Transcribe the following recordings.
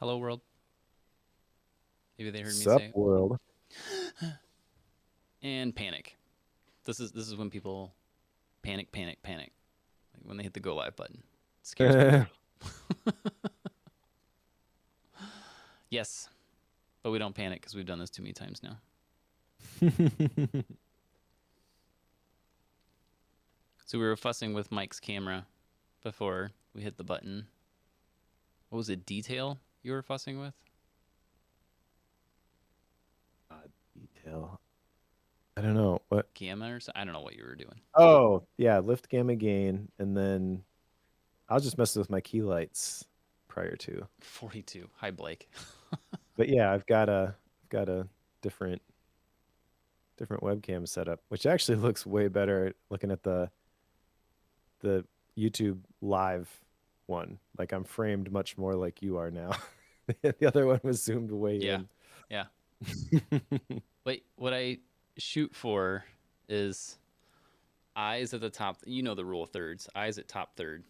Hello world. Maybe they heard me Sup, say it. world? And panic. This is when people panic. Like when they hit the go live button. It scares people. Yes, but we don't panic because we've done this too many times now. So we were fussing with Mike's camera before we hit the button. What was it? Detail you were fussing with? Detail. I don't know what. Gamma or so? I don't know what you were doing. Oh, yeah, lift gamma gain, and then I was just messing with my key lights prior to. 42. Hi Blake. But yeah, I've got a different webcam setup, which actually looks way better looking at the YouTube live one. Like I'm framed much more like you are now. The other one was zoomed way Yeah. in. Yeah. Wait, what I shoot for is eyes at the top. You know the rule of thirds. Eyes at top third.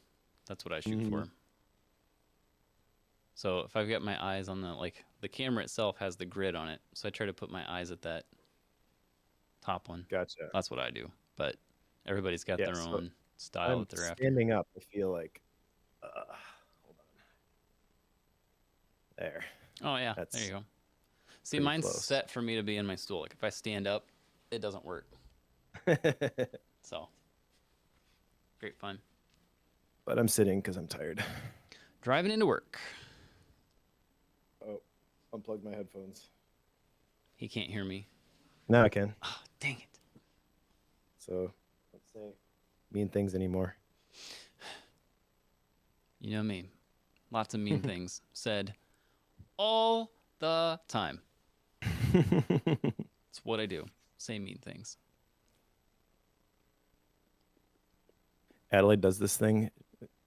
That's what I shoot Mhm. for. So if I've got my eyes on the camera itself has the grid on it. So I try to put my eyes at that top one. Gotcha. That's what I do. But everybody's got Yeah, their so own style I'm that they're after. standing up. I feel like, hold on, there. Oh yeah, there you That's go. See, pretty mine's close. set for me to be in my stool. Like if I stand up, it doesn't work. But So great fun. I'm sitting because I'm tired. Driving into work. Oh, unplugged my headphones. He can't hear me. Now I can. Oh, dang it. So let's say mean things anymore. You know me. Lots of mean things said all the time. It's what I do. Say mean things. Adelaide does this thing.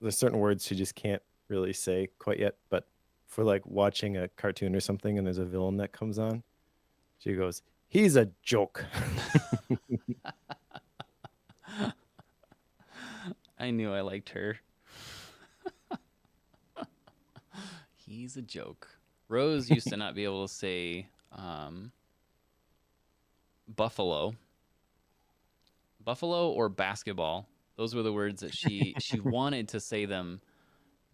There's certain words she just can't really say quite yet, but for like watching a cartoon or something and there's a villain that comes on, she goes, "He's a joke." I knew I liked her. He's a joke. Rose used to not be able to say buffalo. Buffalo or basketball. Those were the words that she wanted to say them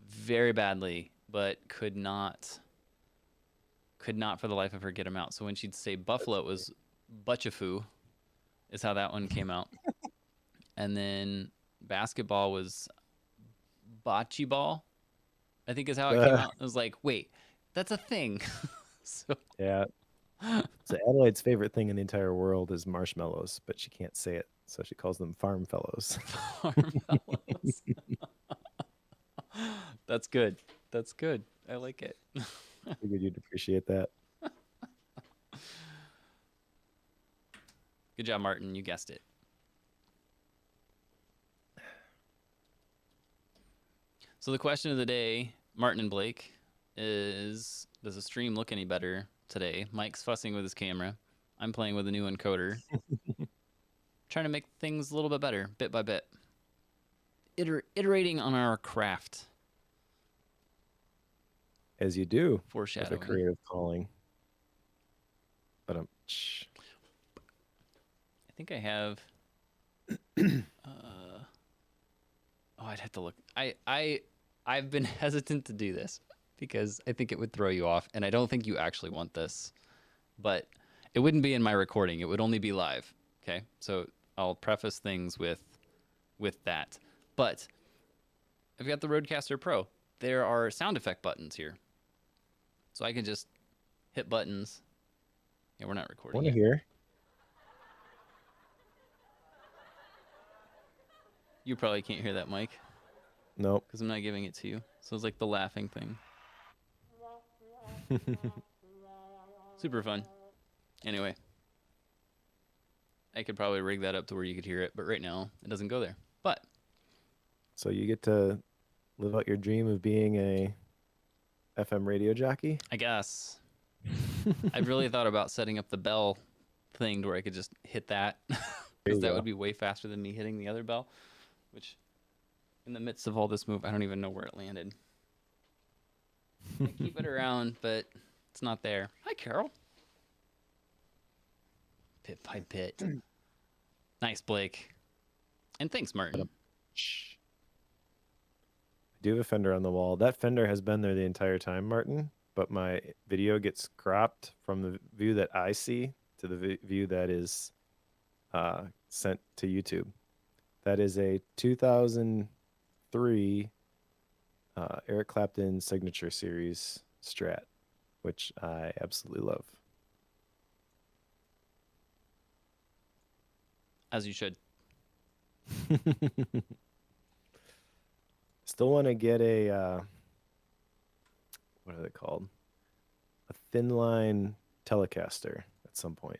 very badly, but could not for the life of her get them out. So when she'd say buffalo, it was butchafoo, is how that one came out. And then basketball was bocce ball, I think is how it came Uh, out. It was like, wait, that's a thing. So yeah. So Adelaide's favorite thing in the entire world is marshmallows, but she can't say it, so she calls them farm fellows. farm fellows. That's good. That's good. I like it. Figured you'd appreciate that. Good job, Martin. You guessed it. So the question of the day, Martin and Blake, is does the stream look any better today? Mike's fussing with his camera. I'm playing with a new encoder. Trying to make things a little bit better, bit by bit. Iterating on our craft. As you do with a Foreshadowing. creative calling. But I think I have. I'd have to look. I've been hesitant to do this because I think it would throw you off, and I don't think you actually want this. But it wouldn't be in my recording. It would only be live. Okay, so I'll preface things with that. But I've got the Rodecaster Pro. There are sound effect buttons here, so I can just hit buttons. Yeah, we're not I recording want to yet. hear. You probably can't hear that, Mike, Nope. because I'm not giving it to you. So it's like the laughing thing. Super fun. Anyway, I could probably rig that up to where you could hear it, but right now it doesn't go there. But So you get to live out your dream of being a FM radio jockey? I guess I've really thought about setting up the bell thing to where I could just hit that There because you that go. would be way faster than me hitting the other bell, which in the midst of all this move, I don't even know where it landed. I keep it around, but it's not there. Hi, Carol. Bit by bit. Nice, Blake. And thanks, But Martin. shh. I do have a fender on the wall. That fender has been there the entire time, Martin, but my video gets cropped from the view that I see to the view that is sent to YouTube. That is a 2003 Eric Clapton Signature Series Strat, which I absolutely love. As you should. Still want to get a what are they called? A thin line Telecaster at some point.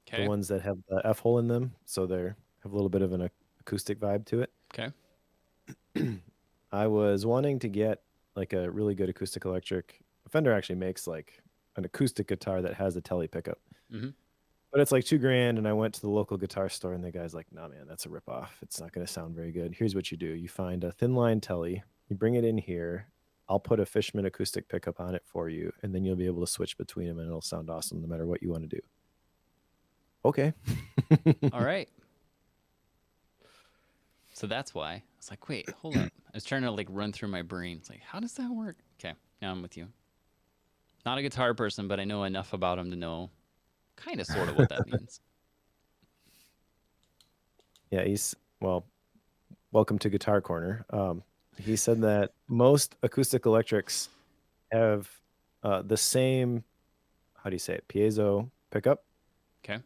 Okay. The ones that have the F hole in them, so they have a little bit of an acoustic vibe to it. Okay. I was wanting to get like a really good acoustic electric. Fender actually makes like an acoustic guitar that has a tele pickup. Mm-hmm. But it's like $2,000, and I went to the local guitar store, and the guy's like, "Nah, man, that's a ripoff. It's not going to sound very good. Here's what you do: you find a thin line telly, you bring it in here. I'll put a Fishman acoustic pickup on it for you, and then you'll be able to switch between them, and it'll sound awesome no matter what you want to do." Okay. All right. So that's why I was like, wait, hold up. I was trying to like run through my brain. It's like, how does that work? Okay, now I'm with you. Not a guitar person, but I know enough about him to know kind of sort of what that means. Yeah, welcome to Guitar Corner. He said that most acoustic electrics have the same, how do you say it, piezo pickup. Okay.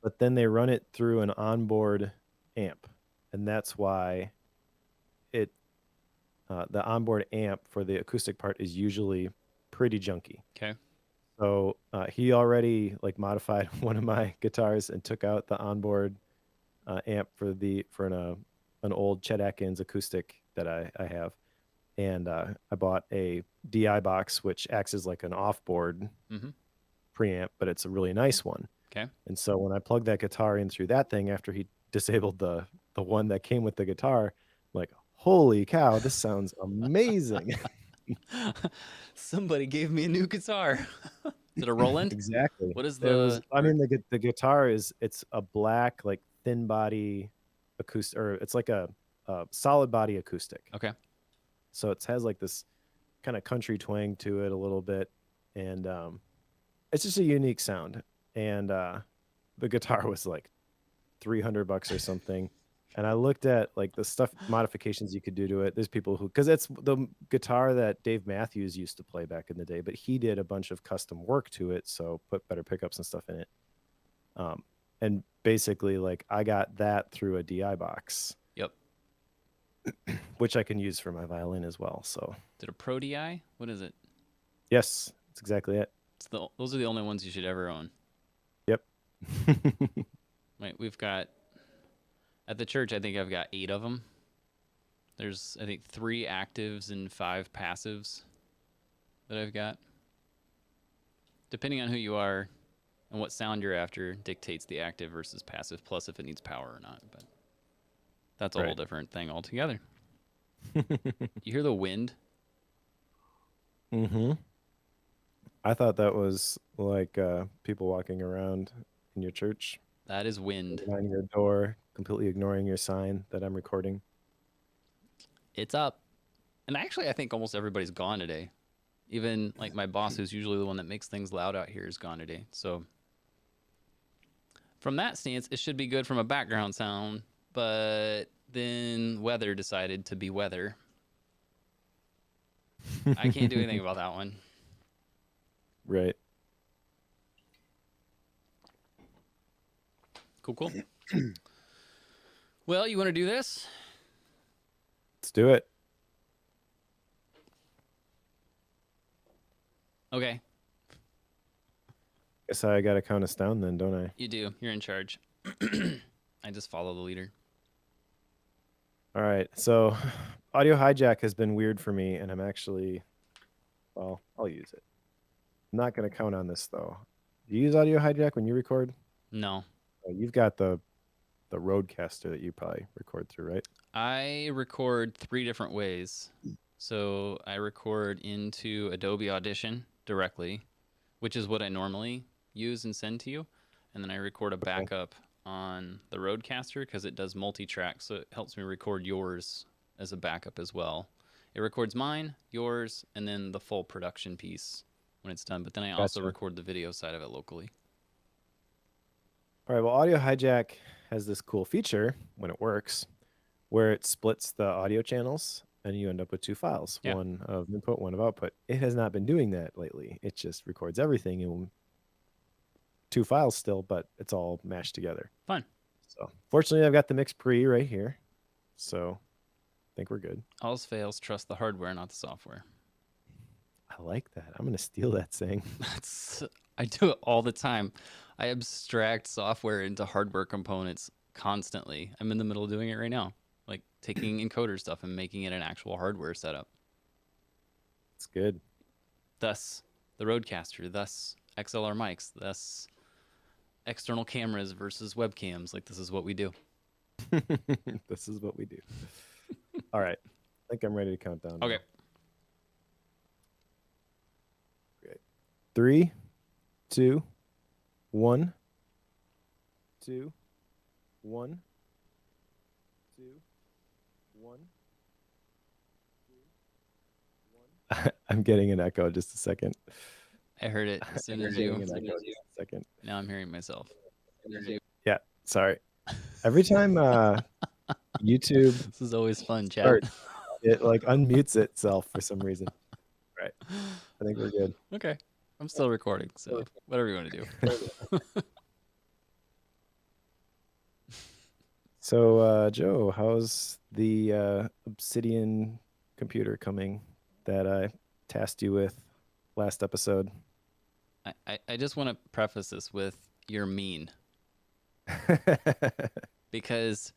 But then they run it through an onboard amp, and that's why the onboard amp for the acoustic part is usually pretty junky. Okay. So he already like modified one of my guitars and took out the onboard amp for an old Chet Atkins acoustic that I have, and I bought a DI box which acts as like an offboard Mm-hmm. preamp, but it's a really nice one. Okay. And so when I plugged that guitar in through that thing after he disabled the one that came with the guitar, I'm like, holy cow, this sounds amazing. Somebody gave me a new guitar. Is it a Roland? Exactly. What is It was, the? I mean, the guitar it's a black, like thin body acoustic, or it's like a solid body acoustic. Okay. So it has like this kind of country twang to it a little bit. And it's just a unique sound. And the guitar was like $300 or something. And I looked at like the stuff modifications you could do to it. There's people who, because it's the guitar that Dave Matthews used to play back in the day, but he did a bunch of custom work to it, so put better pickups and stuff in it. And basically, like I got that through a DI box. Yep. Which I can use for my violin as well. So. Is it a Pro DI? What is it? Yes, that's exactly it. Those are the only ones you should ever own. Yep. Right. We've got. At the church, I think I've got 8 of them. There's, I think, 3 actives and 5 passives that I've got. Depending on who you are and what sound you're after dictates the active versus passive, plus if it needs power or not. But that's a whole different thing altogether. You hear the wind? Mm-hmm. I thought that was like people walking around in your church. That is wind. Behind your door, completely ignoring your sign that I'm recording. It's up. And actually, I think almost everybody's gone today. Even like my boss, who's usually the one that makes things loud out here, is gone today. So from that stance, it should be good from a background sound. But then weather decided to be weather. I can't do anything about that one. Right. Cool. Well, you want to do this? Let's do it. Okay. Guess I got to count us down then, don't I? You do. You're in charge. I just follow the leader. All right. So audio hijack has been weird for me, and I'm actually, well, I'll use it. I'm not going to count on this, though. Do you use audio hijack when you record? No. You've got the Rodecaster that you probably record through, right? I record 3 different ways. So I record into Adobe Audition directly, which is what I normally use and send to you. And then I record a Okay. backup on the Rodecaster because it does multi-track, so it helps me record yours as a backup as well. It records mine, yours, and then the full production piece when it's done. But then I also Gotcha. record the video side of it locally. All right. Well, Audio Hijack has this cool feature when it works where it splits the audio channels and you end up with two files, Yeah. one of input, one of output. It has not been doing that lately. It just records everything in two files still, but it's all mashed together. Fun. So fortunately, I've got the mix pre right here. So I think we're good. All else fails, trust the hardware, not the software. I like that. I'm going to steal that saying. I do it all the time. I abstract software into hardware components constantly. I'm in the middle of doing it right now, like taking encoder stuff and making it an actual hardware setup. It's good. Thus, the Rodecaster. Thus, XLR mics. Thus, external cameras versus webcams. Like, this is what we do. This is what we do. All right. I think I'm ready to count down. Okay. Now. Great. 3, 2, 1, 2, 1, 2, 1. I'm getting an echo. Just a second. I heard it as soon as you. Second. Now I'm hearing myself. Yeah. Sorry. Every time YouTube This is always fun, Chad. starts, it like unmutes itself for some reason. Right. I think we're good. Okay. I'm still recording, so whatever you want to do. So, Joe, how's the Obsidian computer coming that I tasked you with last episode? I just want to preface this with you're mean. Because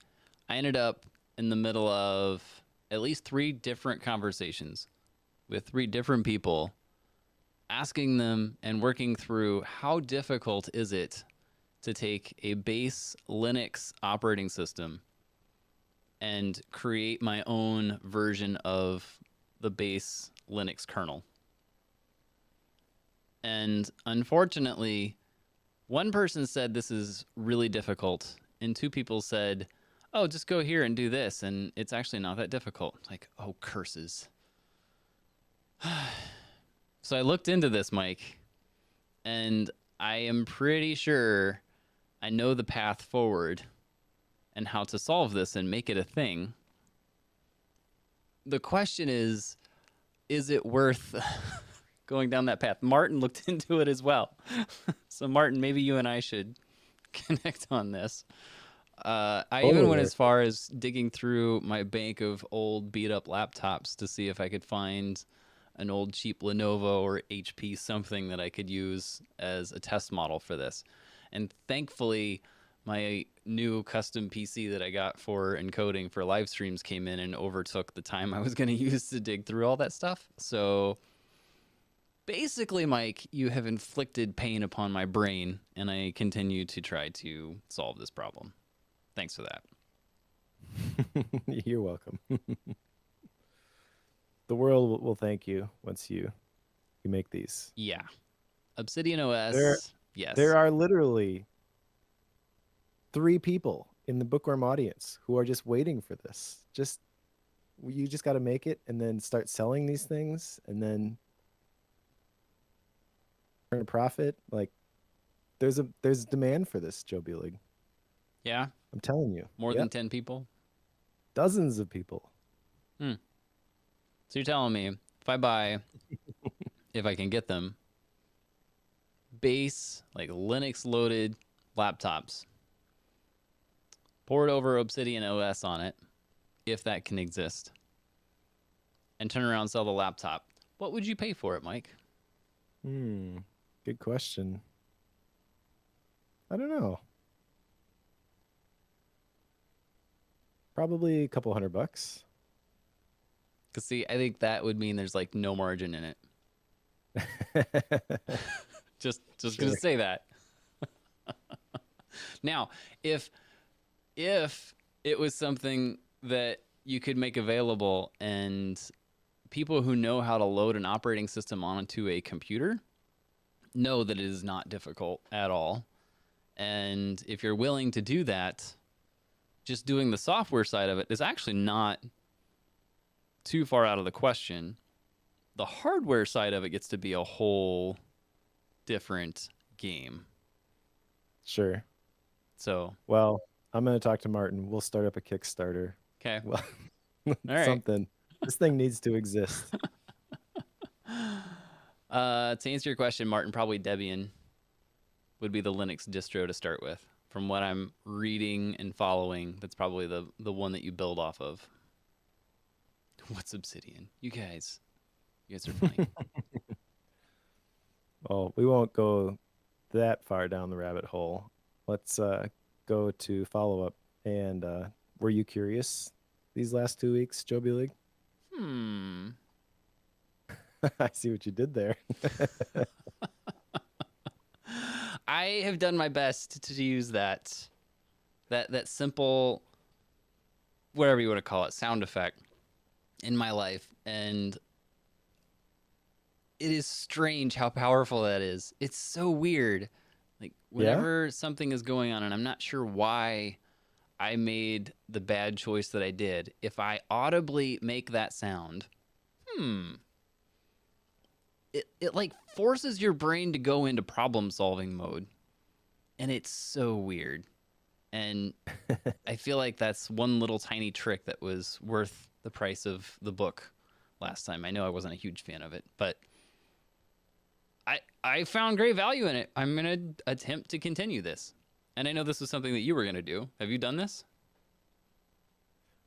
I ended up in the middle of at least 3 different conversations with 3 different people, asking them and working through how difficult is it to take a base Linux operating system and create my own version of the base Linux kernel. And unfortunately, one person said this is really difficult, and 2 people said, oh, just go here and do this, and it's actually not that difficult. Like, oh, curses. So I looked into this, Mike, and I am pretty sure I know the path forward and how to solve this and make it a thing. The question is it worth going down that path? Martin looked into it as well. So Martin, maybe you and I should connect on this. I even went as far as digging through my bank of old beat up laptops to see if I could find an old cheap Lenovo or HP something that I could use as a test model for this. And thankfully, my new custom PC that I got for encoding for live streams came in and overtook the time I was going to use to dig through all that stuff. So basically, Mike, you have inflicted pain upon my brain, and I continue to try to solve this problem. Thanks for that. You're welcome. The world will thank you once you make these. Yeah. Obsidian OS. Yes. There are literally 3 people in the Bookworm audience who are just waiting for this. You just got to make it and then start selling these things and then earn a profit. Like there's demand for this, Joe Buelig. Yeah. I'm telling you. More than 10 people? Dozens of people. So you're telling me if I buy, if I can get them, base, like Linux loaded laptops, port over Obsidian OS on it, if that can exist, and turn around and sell the laptop, what would you pay for it, Mike? Good question. I don't know. Probably a couple $100. Because see, I think that would mean there's like no margin in it. just gonna say that. Now, if it was something that you could make available and people who know how to load an operating system onto a computer know that it is not difficult at all. And if you're willing to do that, just doing the software side of it is actually not too far out of the question. The hardware side of it gets to be a whole different game. Sure. So, Well, I'm gonna talk to Martin. We'll start up a Kickstarter. okay. Well, All right. something. This thing needs to exist. To answer your question, Martin, probably Debian would be the Linux distro to start with. From what I'm reading and following, that's probably the one that you build off of. What's Obsidian? You guys are funny. Well, we won't go that far down the rabbit hole. Let's go to follow up. And were you curious these last 2 weeks, Joby League? I see what you did there. I have done my best to use that simple, whatever you want to call it, sound effect in my life, and it is strange how powerful that is. It's so weird. Like whenever something is going on and I'm not sure why I made the bad choice that I did, if I audibly make that sound, it like forces your brain to go into problem solving mode. And it's so weird. And I feel like that's one little tiny trick that was worth the price of the book last time. I know I wasn't a huge fan of it, but I found great value in it. I'm going to attempt to continue this. And I know this was something that you were going to do. Have you done this?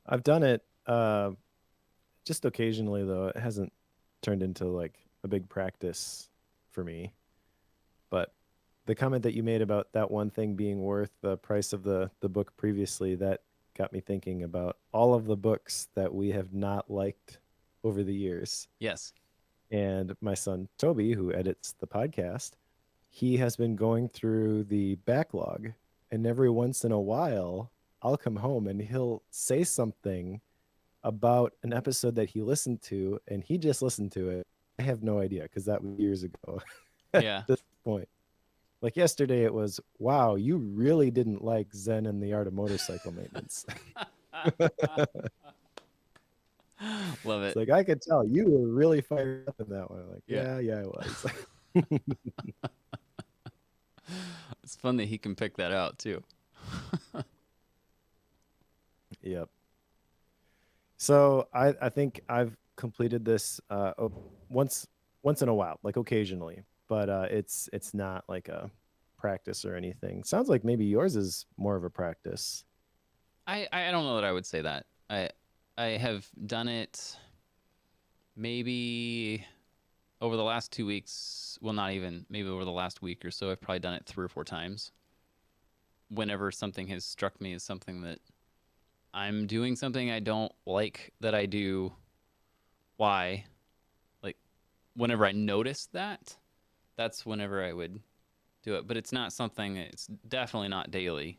I've done it just occasionally, though. It hasn't turned into like a big practice for me. But the comment that you made about that one thing being worth the price of the book previously, that got me thinking about all of the books that we have not liked over the years. Yes. And my son, Toby, who edits the podcast, he has been going through the backlog. And every once in a while, I'll come home and he'll say something about an episode that he listened to, and he just listened to it. I have no idea because that was years ago. Yeah. At this point. Like yesterday, it was, wow, you really didn't like Zen and the Art of Motorcycle Maintenance. Love it. It's like, I could tell you were really fired up in that one. Like, Yeah. yeah, I was. It's fun that he can pick that out too. Yep. So I think I've completed this once in a while, like occasionally, but it's not like a practice or anything. Sounds like maybe yours is more of a practice. I don't know that I would say that. I have done it maybe over the last 2 weeks. Well, not even, maybe over the last week or so. I've probably done it 3 or 4 times. Whenever something has struck me as something that I'm doing something I don't like that I do, why? Like, whenever I notice that, that's whenever I would do it. But it's not something, it's definitely not daily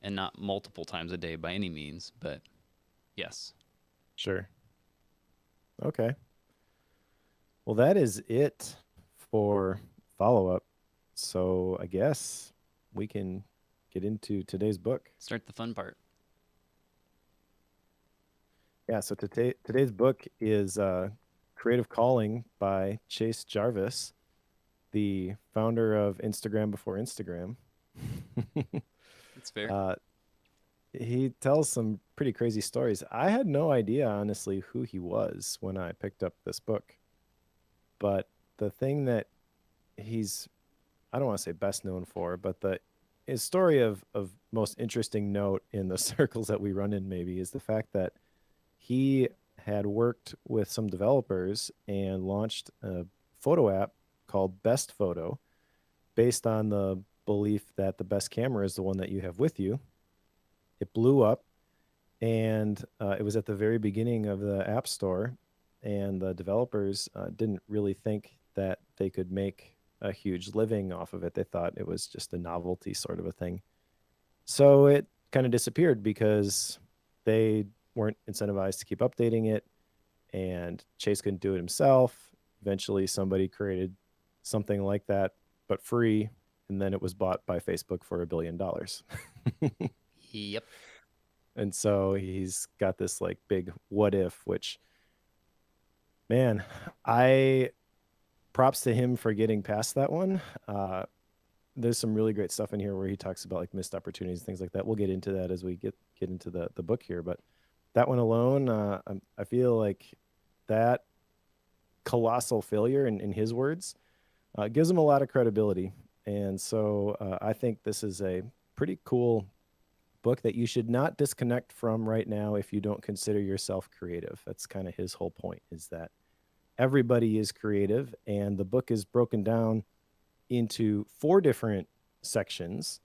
and not multiple times a day by any means. But yes. Sure. Okay. Well, that is it for follow-up. So I guess we can get into today's book. Start the fun part. Yeah, so today's book is Creative Calling by Chase Jarvis, the founder of Instagram before Instagram. That's fair. He tells some pretty crazy stories. I had no idea, honestly, who he was when I picked up this book. But the thing that he's, I don't want to say best known for, but his story of most interesting note in the circles that we run in maybe is the fact that he had worked with some developers and launched a photo app called Best Photo based on the belief that the best camera is the one that you have with you. It blew up, and it was at the very beginning of the App Store, and the developers didn't really think that they could make a huge living off of it. They thought it was just a novelty sort of a thing. So it kind of disappeared because they weren't incentivized to keep updating it, and Chase couldn't do it himself. Eventually, somebody created something like that, but free, and then it was bought by Facebook for $1 billion. Yep. And so he's got this like big what if, which, man, I props to him for getting past that one. There's some really great stuff in here where he talks about like missed opportunities and things like that. We'll get into that as we get into the book here, but that one alone, I feel like that colossal failure, in his words, gives him a lot of credibility. And so I think this is a pretty cool book that you should not disconnect from right now if you don't consider yourself creative. That's kind of his whole point, is that everybody is creative, and the book is broken down into 4 different sections,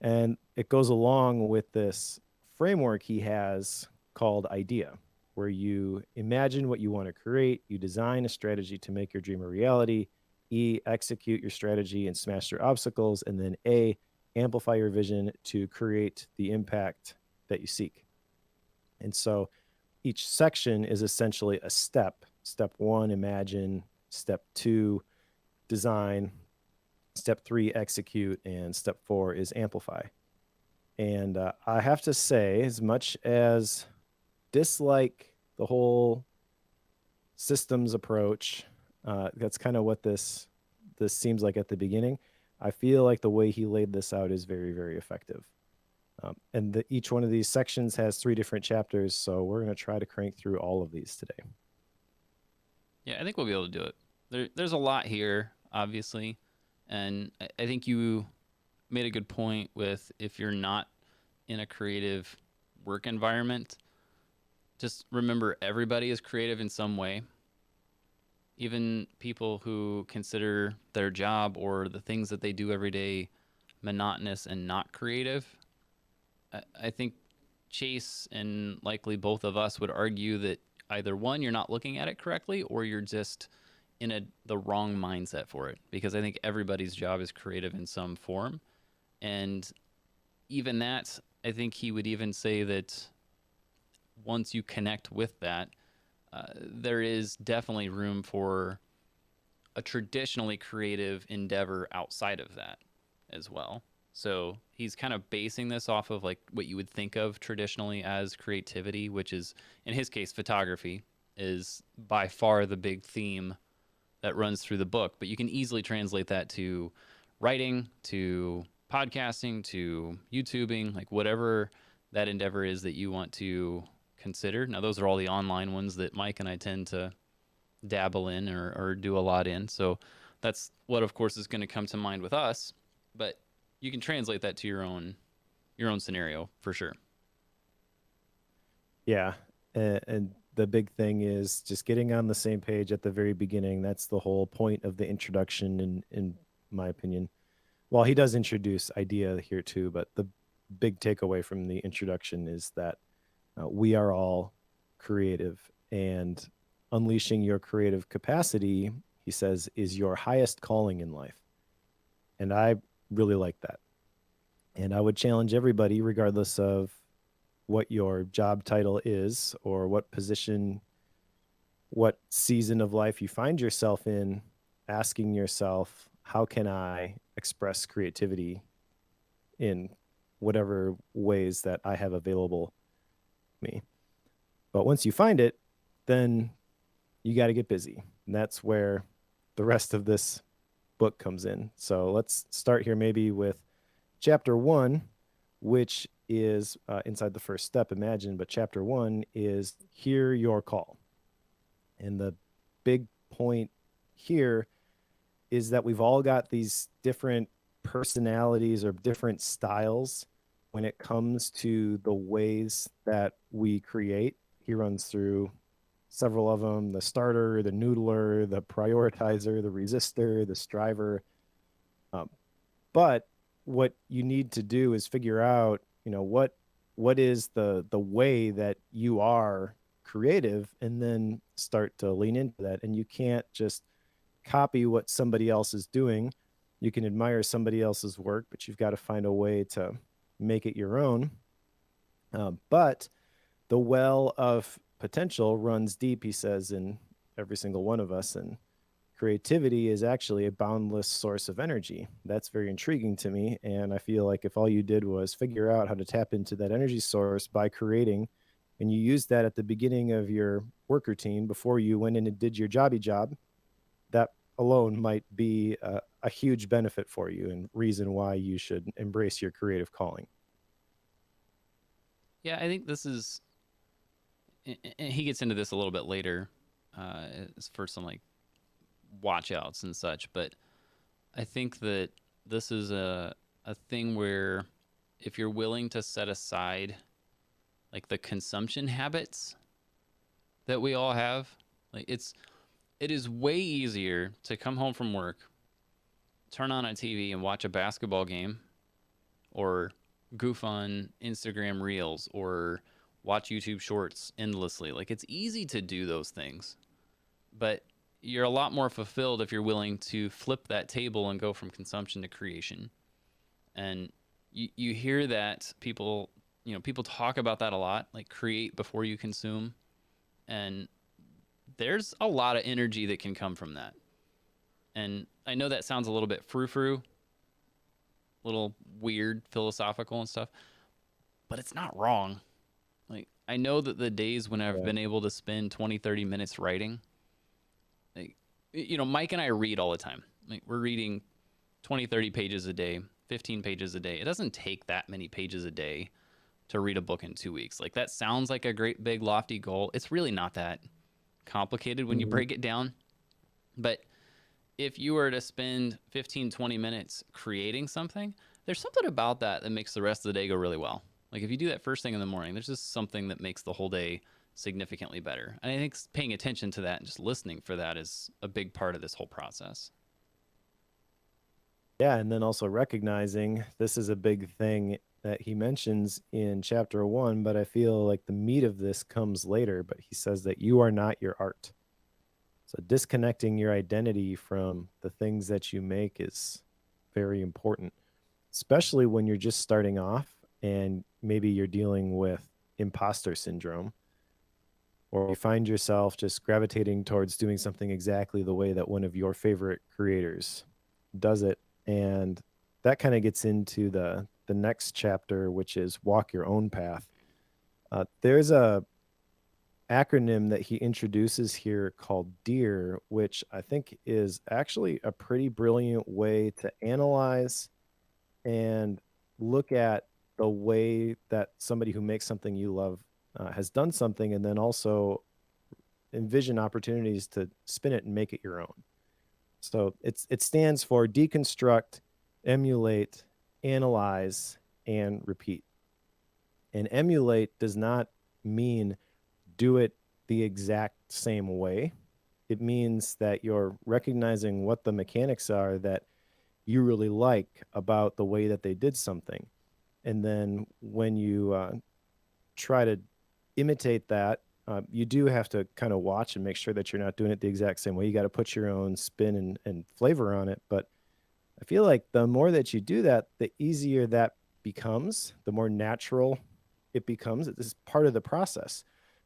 and it goes along with this framework he has called idea, where you imagine what you want to create, you design a strategy to make your dream a reality, E, execute your strategy and smash through obstacles, and then A, amplify your vision to create the impact that you seek. And so each section is essentially a step. Step 1, imagine. Step 2, design. Step 3, execute. And step 4 is amplify. And I have to say, as much as dislike the whole systems approach, that's kind of what this seems like at the beginning. I feel like the way he laid this out is very, very effective. And each one of these sections has 3 different chapters, so we're going to try to crank through all of these today. Yeah, I think we'll be able to do it. There's a lot here, obviously, and I think you made a good point with, if you're not in a creative work environment, just remember everybody is creative in some way. Even people who consider their job or the things that they do every day monotonous and not creative, I think Chase and likely both of us would argue that either one, you're not looking at it correctly, or you're just in the wrong mindset for it. Because I think everybody's job is creative in some form. And even that, I think he would even say that once you connect with that, there is definitely room for a traditionally creative endeavor outside of that as well. So he's kind of basing this off of like what you would think of traditionally as creativity, which is, in his case, photography is by far the big theme that runs through the book. But you can easily translate that to writing, to podcasting, to YouTubing, like whatever that endeavor is that you want to consider. Now, those are all the online ones that Mike and I tend to dabble in or do a lot in. So that's what, of course, is going to come to mind with us. But you can translate that to your own scenario for sure. Yeah, and the big thing is just getting on the same page at the very beginning. That's the whole point of the introduction, in my opinion. Well, he does introduce idea here too, but the big takeaway from the introduction is that we are all creative, and unleashing your creative capacity, he says, is your highest calling in life. And I really like that. And I would challenge everybody, regardless of what your job title is or what position, what season of life you find yourself in, asking yourself, how can I express creativity in whatever ways that I have available to me? But once you find it, then you got to get busy. And that's where the rest of this book comes in. So let's start here maybe with chapter 1, which is inside the first step, imagine, but chapter 1 is hear your call. And the big point here is that we've all got these different personalities or different styles when it comes to the ways that we create. He runs through several of them: the starter, the noodler, the prioritizer, the resistor, the striver. But what you need to do is figure out, what is the way that you are creative, and then start to lean into that. And you can't just copy what somebody else is doing. You can admire somebody else's work, but you've got to find a way to make it your own. But the well of potential runs deep, he says, in every single one of us. And creativity is actually a boundless source of energy. That's very intriguing to me. And I feel like if all you did was figure out how to tap into that energy source by creating, and you used that at the beginning of your work routine before you went in and did your jobby job, that alone might be a huge benefit for you and reason why you should embrace your creative calling. Yeah, I think this is. And he gets into this a little bit later, for some like watch outs and such. But I think that this is a thing where if you're willing to set aside like the consumption habits that we all have, like it is way easier to come home from work, turn on a TV and watch a basketball game, or goof on Instagram Reels, or watch YouTube Shorts endlessly. Like it's easy to do those things, but you're a lot more fulfilled if you're willing to flip that table and go from consumption to creation. And you hear that people, people talk about that a lot, like create before you consume. And there's a lot of energy that can come from that. And I know that sounds a little bit frou-frou, a little weird, philosophical and stuff, but it's not wrong. Like I know that the days when I've Yeah. been able to spend 20, 30 minutes writing, like, Mike and I read all the time. Like we're reading 20, 30 pages a day, 15 pages a day. It doesn't take that many pages a day to read a book in 2 weeks. Like that sounds like a great big lofty goal. It's really not that complicated when you Mhm. break it down. But if you were to spend 15, 20 minutes creating something, there's something about that that makes the rest of the day go really well. Like if you do that first thing in the morning, there's just something that makes the whole day significantly better. And I think paying attention to that and just listening for that is a big part of this whole process. Yeah, and then also recognizing this is a big thing that he mentions in chapter 1, but I feel like the meat of this comes later. But he says that you are not your art. So disconnecting your identity from the things that you make is very important, especially when you're just starting off and maybe you're dealing with imposter syndrome, or you find yourself just gravitating towards doing something exactly the way that one of your favorite creators does it. And that kind of gets into the next chapter, which is walk your own path. There's a acronym that he introduces here called DEAR, which I think is actually a pretty brilliant way to analyze and look at the way that somebody who makes something you love has done something, and then also envision opportunities to spin it and make it your own. So it stands for deconstruct, emulate, analyze, and repeat. And emulate does not mean do it the exact same way. It means that you're recognizing what the mechanics are that you really like about the way that they did something. And then when you try to imitate that, you do have to kind of watch and make sure that you're not doing it the exact same way. You got to put your own spin and flavor on it. But I feel like the more that you do that, the easier that becomes, the more natural it becomes. This is part of the process.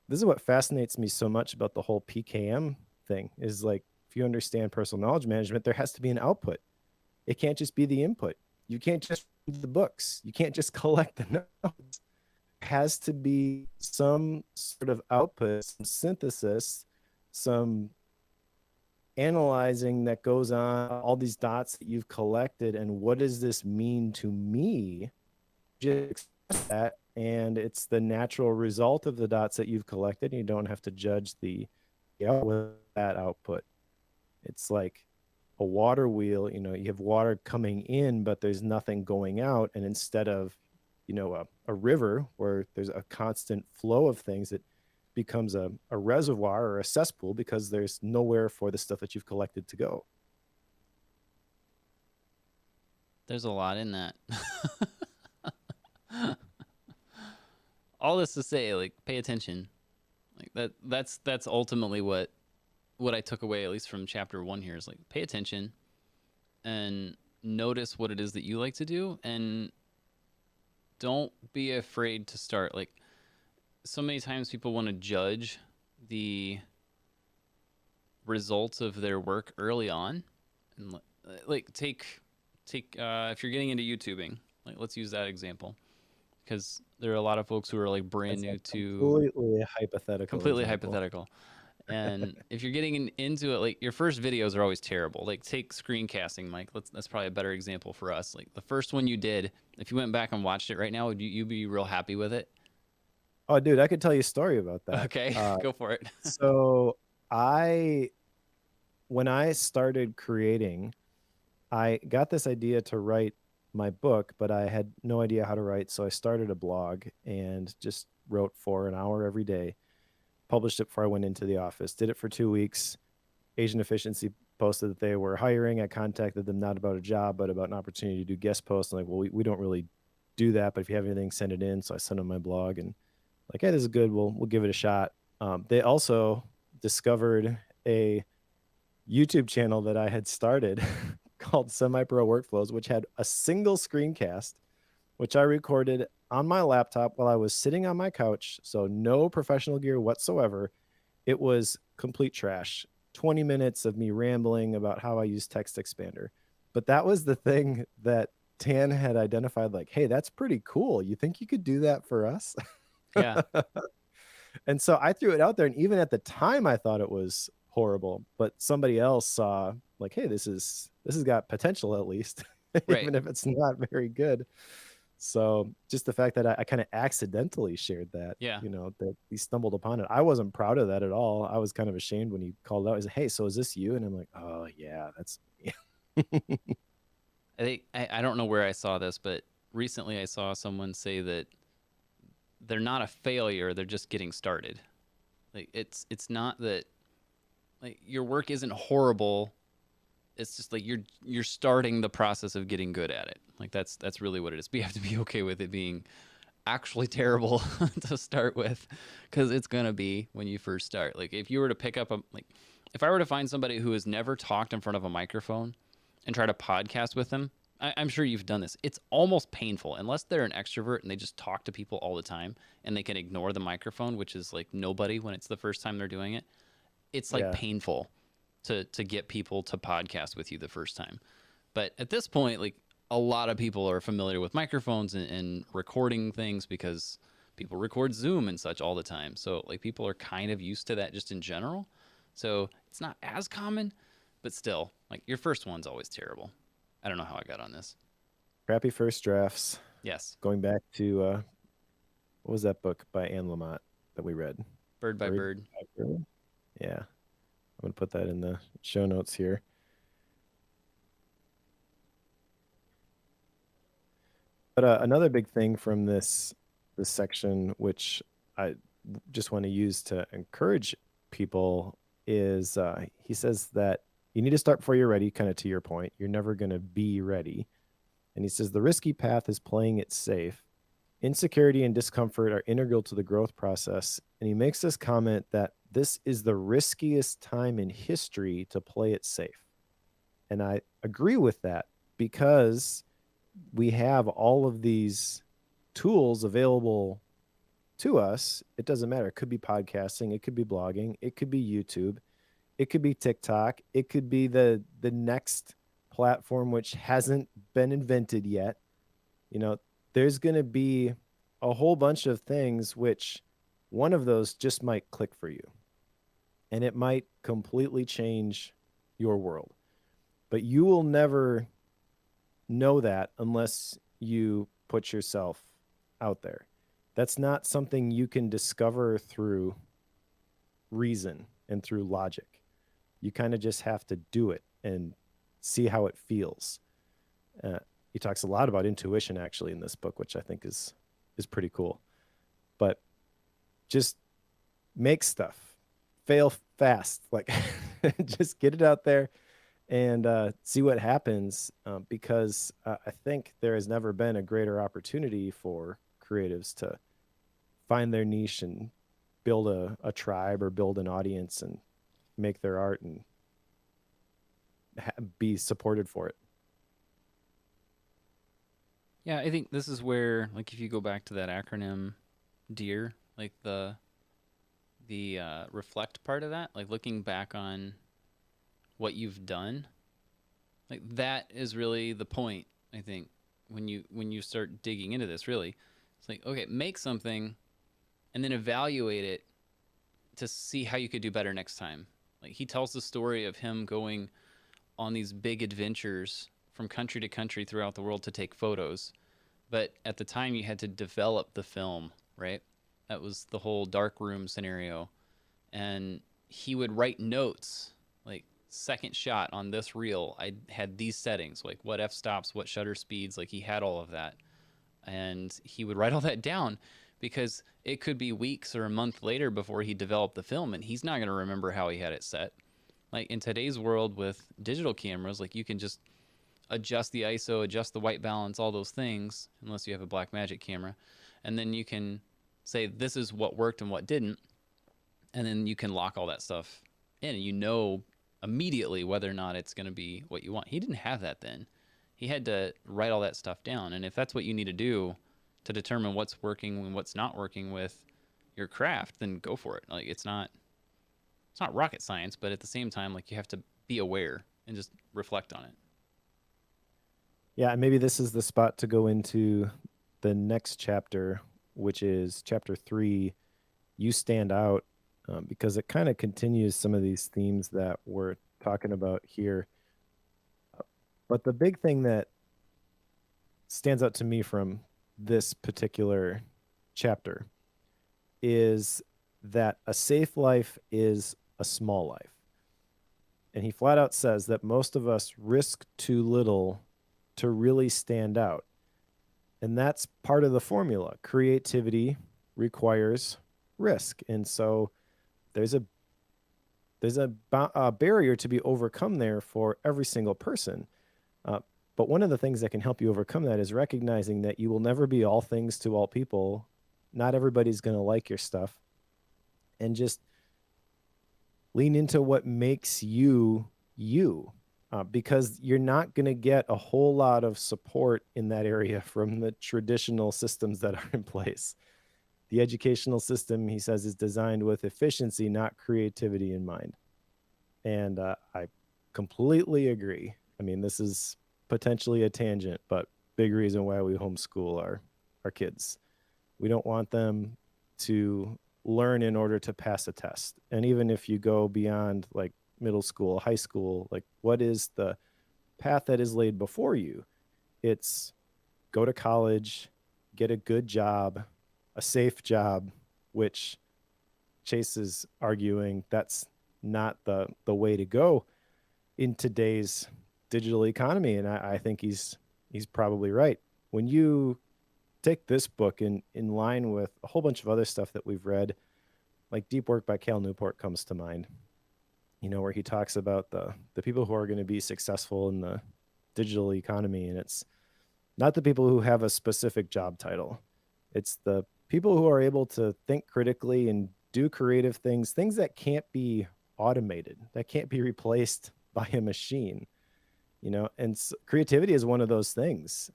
This is what fascinates me so much about the whole PKM thing is like, if you understand personal knowledge management, there has to be an output. It can't just be the input. You can't just read the books. You can't just collect the notes. There has to be some sort of output, some synthesis, some analyzing that goes on, all these dots that you've collected, and what does this mean to me? Just express that, and it's the natural result of the dots that you've collected. And you don't have to judge the output of that output. It's like a water wheel. You have water coming in, but there's nothing going out. And instead of a river where there's a constant flow of things, it becomes a reservoir or a cesspool because there's nowhere for the stuff that you've collected to go. There's a lot in that. All this to say, like, pay attention. Like that's ultimately what I took away, at least from chapter 1 here, is like pay attention and notice what it is that you like to do, and don't be afraid to start. Like so many times people want to judge the results of their work early on, and like take if you're getting into YouTubing, like let's use that example, because there are a lot of folks who are like brand That's a new to completely hypothetical completely example. hypothetical. And if you're getting into it, like your first videos are always terrible. Like take screencasting, Mike. That's probably a better example for us. Like the first one you did, if you went back and watched it right now, would you be real happy with it? Oh, dude, I could tell you a story about that. Okay, go for it. So I, when I started creating, I got this idea to write my book, but I had no idea how to write. So I started a blog and just wrote for an hour every day, published it before I went into the office, did it for 2 weeks. Asian Efficiency posted that they were hiring. I contacted them not about a job, but about an opportunity to do guest posts. I'm like, well, we don't really do that, but if you have anything, send it in. So I sent them my blog and like, hey, this is good. We'll give it a shot. They also discovered a YouTube channel that I had started called Semi Pro Workflows, which had a single screencast, which I recorded on my laptop while I was sitting on my couch. So no professional gear whatsoever. It was complete trash. 20 minutes of me rambling about how I use Text Expander. But that was the thing that Tan had identified like, hey, that's pretty cool. You think you could do that for us? Yeah, And so I threw it out there. And even at the time, I thought it was horrible. But somebody else saw like, hey, this has got potential at least, right. even if it's not very good. So just the fact that I kind of accidentally shared that, Yeah, that he stumbled upon it. I wasn't proud of that at all. I was kind of ashamed when he called it out. He said, hey, so is this you? And I'm like, oh yeah, that's me. I think I don't know where I saw this, but recently I saw someone say that they're not a failure; they're just getting started. Like it's not that like your work isn't horrible. It's just like you're starting the process of getting good at it. Like that's really what it is. But you have to be okay with it being actually terrible to start with, because it's gonna be when you first start. Like if you were to pick up a like if I were to find somebody who has never talked in front of a microphone and try to podcast with them, I'm sure you've done this. It's almost painful unless they're an extrovert and they just talk to people all the time and they can ignore the microphone, which is like nobody when it's the first time they're doing it. It's like Yeah. painful to get people to podcast with you the first time. But at this point, like a lot of people are familiar with microphones and recording things because people record Zoom and such all the time. So like people are kind of used to that just in general. So it's not as common, but still, like your first one's always terrible. I don't know how I got on this. Crappy first drafts. Yes, Going back to what was that book by Anne Lamott that we read? bird by Bird bird. by Bird? Yeah. I'm gonna put that in the show notes here. But another big thing from this section, which I just want to use to encourage people, is he says that you need to start before you're ready. Kind of to your point, you're never going to be ready. And he says the risky path is playing it safe. Insecurity and discomfort are integral to the growth process. And he makes this comment that this is the riskiest time in history to play it safe. And I agree with that because we have all of these tools available to us. It doesn't matter. It could be podcasting, it could be blogging, it could be YouTube, it could be TikTok, it could be the next platform which hasn't been invented yet. There's going to be a whole bunch of things which one of those just might click for you and it might completely change your world. But you will never know that unless you put yourself out there. That's not something you can discover through reason and through logic. You kind of just have to do it and see how it feels. He talks a lot about intuition actually in this book, which I think is pretty cool. But just make stuff, fail fast, like just get it out there and see what happens. Because I think there has never been a greater opportunity for creatives to find their niche and build a tribe or build an audience and make their art and be supported for it. Yeah, I think this is where, like, if you go back to that acronym DEAR, like the reflect part of that, like looking back on what you've done, like that is really the point. I think when you start digging into this, really, it's like, okay, make something and then evaluate it to see how you could do better next time. Like he tells the story of him going on these big adventures from country to country throughout the world to take photos. But at the time, you had to develop the film, right? That was the whole dark room scenario. And he would write notes like, second shot on this reel, I had these settings, like what f stops, what shutter speeds. Like he had all of that. And he would write all that down because it could be weeks or a month later before he developed the film, and he's not going to remember how he had it set. Like in today's world with digital cameras, like you can just adjust the ISO, adjust the white balance, all those things, unless you have a Blackmagic camera. And then you can say this is what worked and what didn't. And then you can lock all that stuff in, and you know immediately whether or not it's going to be what you want. He didn't have that then. He had to write all that stuff down. And if that's what you need to do to determine what's working and what's not working with your craft, then go for it. Like it's not rocket science, but at the same time, like you have to be aware and just reflect on it. Yeah, and maybe this is the spot to go into the next chapter, which is chapter 3. You stand out, because it kind of continues some of these themes that we're talking about here. But the big thing that stands out to me from this particular chapter is that a safe life is a small life. And he flat out says that most of us risk too little to really stand out. And that's part of the formula. Creativity requires risk. And so there's a barrier to be overcome there for every single person. But one of the things that can help you overcome that is recognizing that you will never be all things to all people. Not everybody's going to like your stuff. And just lean into what makes you you, because you're not going to get a whole lot of support in that area from the traditional systems that are in place. The educational system, he says, is designed with efficiency, not creativity in mind. And I completely agree. I mean, this is potentially a tangent, but big reason why we homeschool our kids. We don't want them to learn in order to pass a test. And even if you go beyond like middle school, high school, like what is the path that is laid before you? It's go to college, get a good job, a safe job, which Chase is arguing that's not the way to go in today's digital economy. And I think he's probably right. When you take this book in line with a whole bunch of other stuff that we've read, like Deep Work by Cal Newport comes to mind, where he talks about the people who are going to be successful in the digital economy. And it's not the people who have a specific job title. It's the people who are able to think critically and do creative things that can't be automated, that can't be replaced by a machine. And creativity is one of those things.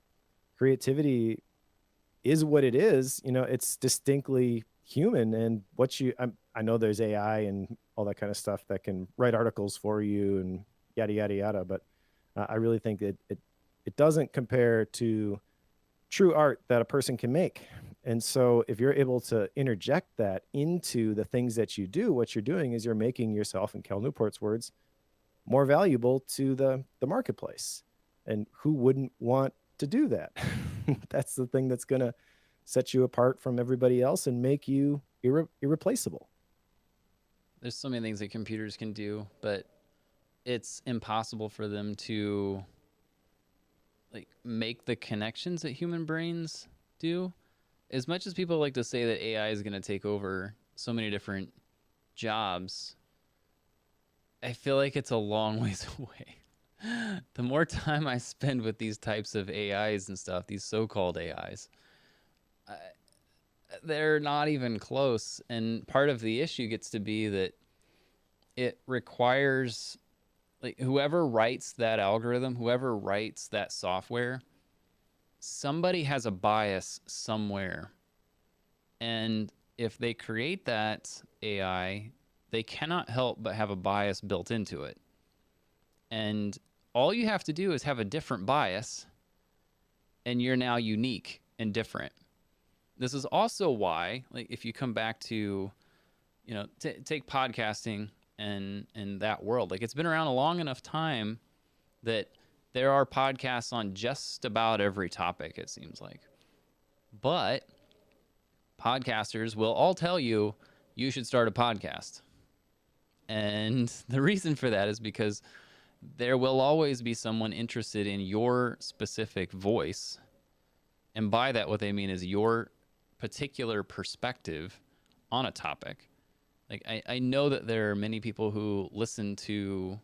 Creativity is what it is. It's distinctly human. And I know there's AI and all that kind of stuff that can write articles for you and yada, yada, yada. But I really think that it doesn't compare to true art that a person can make. And so if you're able to interject that into the things that you do, what you're doing is you're making yourself, in Cal Newport's words, more valuable to the marketplace. And who wouldn't want to do that? That's the thing that's going to set you apart from everybody else and make you irreplaceable. There's so many things that computers can do, but it's impossible for them to like make the connections that human brains do. As much as people like to say that AI is going to take over so many different jobs, I feel like it's a long ways away. The more time I spend with these types of AIs and stuff, these so-called AIs, they're not even close. And part of the issue gets to be that it requires, like, whoever writes that algorithm, whoever writes that software, somebody has a bias somewhere. And if they create that AI, they cannot help but have a bias built into it. And all you have to do is have a different bias, and you're now unique and different. This is also why, like, if you come back to, take podcasting and that world, like, it's been around a long enough time that there are podcasts on just about every topic, it seems like. But podcasters will all tell you you should start a podcast. And the reason for that is because there will always be someone interested in your specific voice. And by that, what they mean is your particular perspective on a topic. Like, I know that there are many people who listen to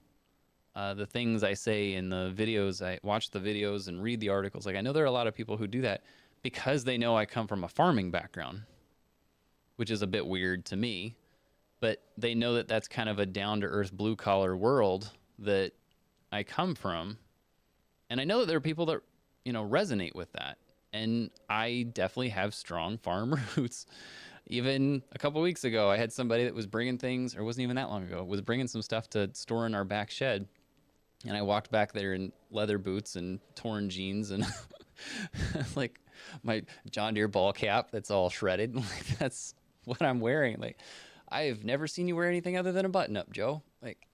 the things I say in the videos. I watch the videos and read the articles. Like, I know there are a lot of people who do that because they know I come from a farming background, which is a bit weird to me. But they know that that's kind of a down-to-earth, blue-collar world that I come from. And I know that there are people that, resonate with that. And I definitely have strong farm roots. Even a couple weeks ago, I had somebody that was bringing things, or it wasn't even that long ago, was bringing some stuff to store in our back shed. And I walked back there in leather boots and torn jeans and like my John Deere ball cap that's all shredded. Like, that's what I'm wearing. Like, I've never seen you wear anything other than a button up, Joe. Like,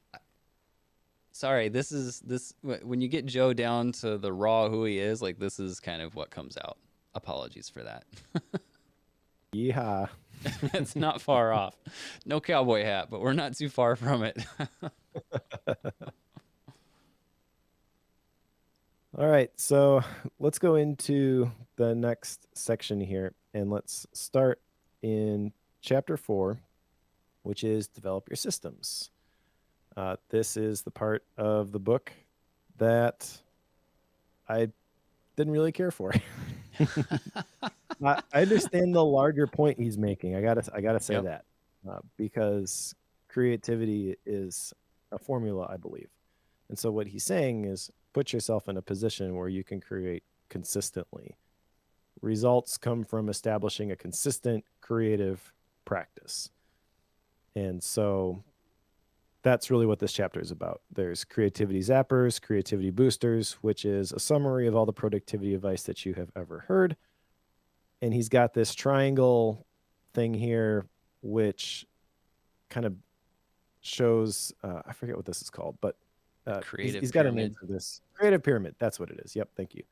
sorry, this when you get Joe down to the raw who he is, like, this is kind of what comes out. Apologies for that. Yeehaw. It's not far off. No cowboy hat, but we're not too far from it. All right, so let's go into the next section here, and let's start in chapter 4, which is develop your systems. This is the part of the book that I didn't really care for. I understand the larger point he's making. I gotta say that because creativity is a formula, I believe. And so what he's saying is put yourself in a position where you can create consistently. Results come from establishing a consistent creative practice. And so that's really what this chapter is about. There's creativity zappers, creativity boosters, which is a summary of all the productivity advice that you have ever heard. And he's got this triangle thing here, which kind of shows, I forget what this is called, but he's got a name for this. Creative pyramid. That's what it is. Yep. Thank you.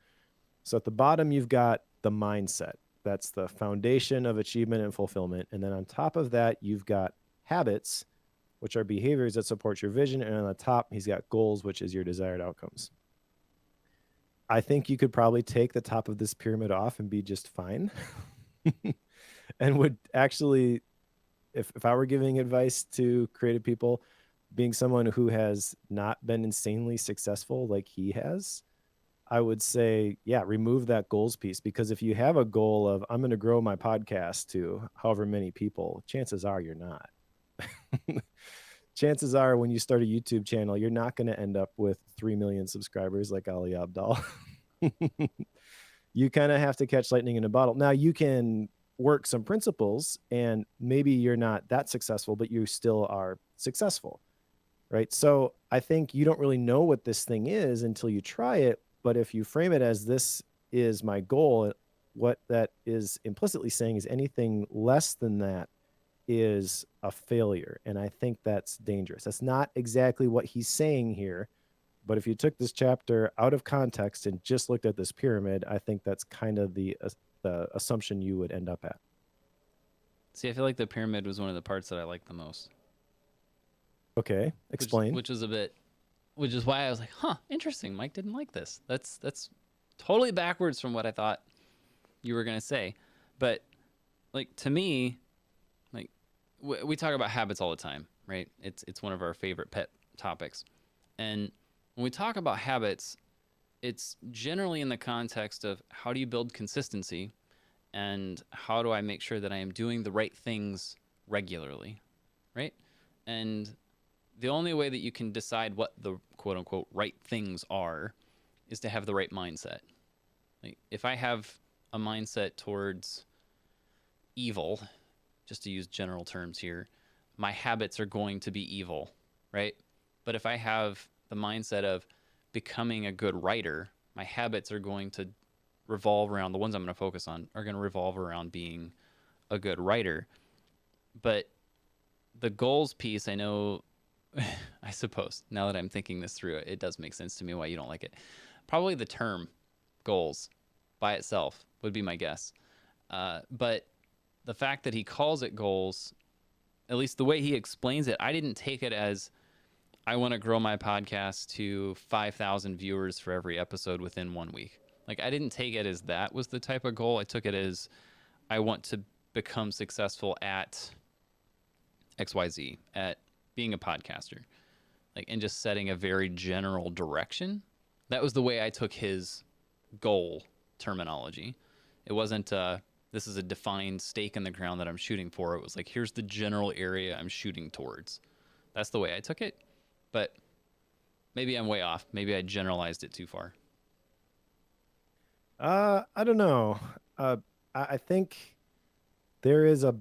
So at the bottom, you've got the mindset. That's the foundation of achievement and fulfillment. And then on top of that, you've got habits, which are behaviors that support your vision. And on the top, he's got goals, which is your desired outcomes. I think you could probably take the top of this pyramid off and be just fine. And would actually, if I were giving advice to creative people, being someone who has not been insanely successful like he has, I would say, yeah, remove that goals piece. Because if you have a goal of, I'm going to grow my podcast to however many people, chances are you're not. Chances are when you start a YouTube channel, you're not going to end up with 3 million subscribers like Ali Abdaal. You kind of have to catch lightning in a bottle. Now you can work some principles and maybe you're not that successful, but you still are successful, right? So I think you don't really know what this thing is until you try it. But if you frame it as this is my goal, what that is implicitly saying is anything less than that is a failure. And I think that's dangerous. That's not exactly what he's saying here. But if you took this chapter out of context and just looked at this pyramid, I think that's kind of the assumption you would end up at. See, I feel like the pyramid was one of the parts that I liked the most. Okay, explain. Which is why I was like, huh, interesting. Mike didn't like this. That's totally backwards from what I thought you were going to say. But, like, to me, like, we talk about habits all the time, right? It's one of our favorite pet topics. And when we talk about habits, it's generally in the context of how do you build consistency and how do I make sure that I am doing the right things regularly, right? And the only way that you can decide what the quote unquote right things are is to have the right mindset. Like, if I have a mindset towards evil, just to use general terms here, my habits are going to be evil, right? But if I have the mindset of becoming a good writer, my habits are going to revolve around, the ones I'm going to focus on are going to revolve around being a good writer. But the goals piece, I know, I suppose, now that I'm thinking this through, it does make sense to me why you don't like it. Probably the term goals by itself would be my guess. But the fact that he calls it goals, at least the way he explains it, I didn't take it as I want to grow my podcast to 5,000 viewers for every episode within 1 week. Like, I didn't take it as that was the type of goal. I took it as I want to become successful at XYZ, at being a podcaster, like, and just setting a very general direction. That was the way I took his goal terminology. It wasn't, this is a defined stake in the ground that I'm shooting for. It was like, here's the general area I'm shooting towards. That's the way I took it. But maybe I'm way off. Maybe I generalized it too far. I don't know. I think there is a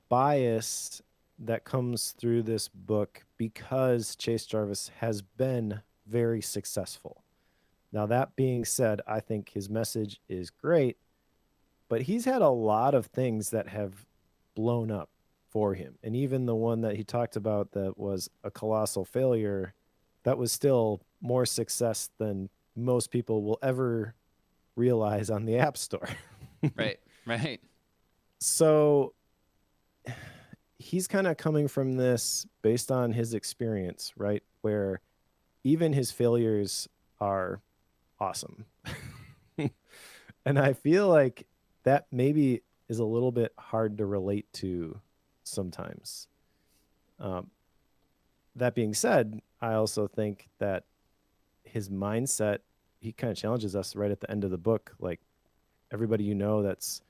bias that comes through this book because Chase Jarvis has been very successful. Now, that being said, I think his message is great, but he's had a lot of things that have blown up for him. And even the one that he talked about that was a colossal failure, that was still more success than most people will ever realize on the App Store. Right, right. So he's kind of coming from this based on his experience, right? Where even his failures are awesome. And I feel like that maybe is a little bit hard to relate to sometimes. That being said, I also think that his mindset, he kind of challenges us right at the end of the book. Like, everybody you know that's